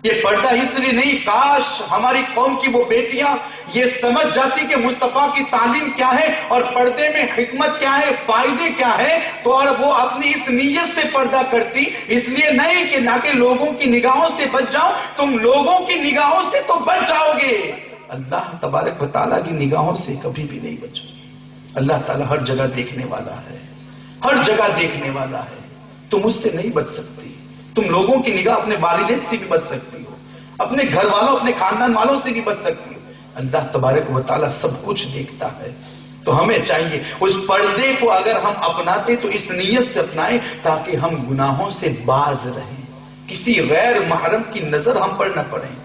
یہ پردہ اس لیے نہیں، کاش ہماری قوم کی وہ بیٹیاں یہ سمجھ جاتی کہ مصطفیٰ کی تعلیم کیا ہے اور پردے میں حکمت کیا ہے، فائدے کیا ہے، تو اور وہ اپنی اس نیت سے پردہ کرتی. اس لیے نہیں کہ نہ کہ لوگوں کی نگاہوں سے بچ جاؤ، تم لوگوں کی نگاہوں سے تو بچ جاؤ گے، اللہ تبارک و تعالیٰ کی نگاہوں سے کبھی بھی نہیں بچو گے. اللہ تعالیٰ ہر جگہ دیکھنے والا ہے، ہر جگہ دیکھنے والا ہے. تم اس سے نہیں بچ سکتی. تم لوگوں کی نگاہ اپنے والدین سے بھی بچ سکتی ہو، اپنے گھر والوں، اپنے خاندان والوں سے بھی بچ سکتی ہو. اللہ تبارک و تعالیٰ سب کچھ دیکھتا ہے. تو ہمیں چاہیے اس پردے کو اگر ہم اپناتے تو اس نیت سے اپنائیں تاکہ ہم گناہوں سے باز رہیں، کسی غیر محرم کی نظر ہم پر نہ پڑیں.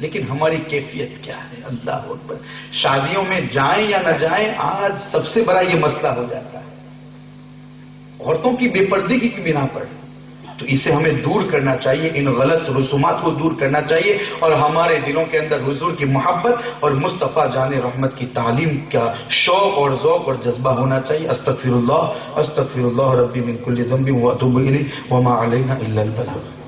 لیکن ہماری کیفیت کیا ہے؟ اللہ اکبر. شادیوں میں جائیں یا نہ جائیں، آج سب سے بڑا یہ مسئلہ ہو جاتا ہے عورتوں کی بے پردگی کی بنا پر. تو اسے ہمیں دور کرنا چاہیے، ان غلط رسومات کو دور کرنا چاہیے اور ہمارے دلوں کے اندر حضور کی محبت اور مصطفیٰ جان رحمت کی تعلیم کا شوق اور ذوق اور جذبہ ہونا چاہیے. استغفر اللہ ربی من کل ذنب واتوب الیہ وما علینا الا البلاغ.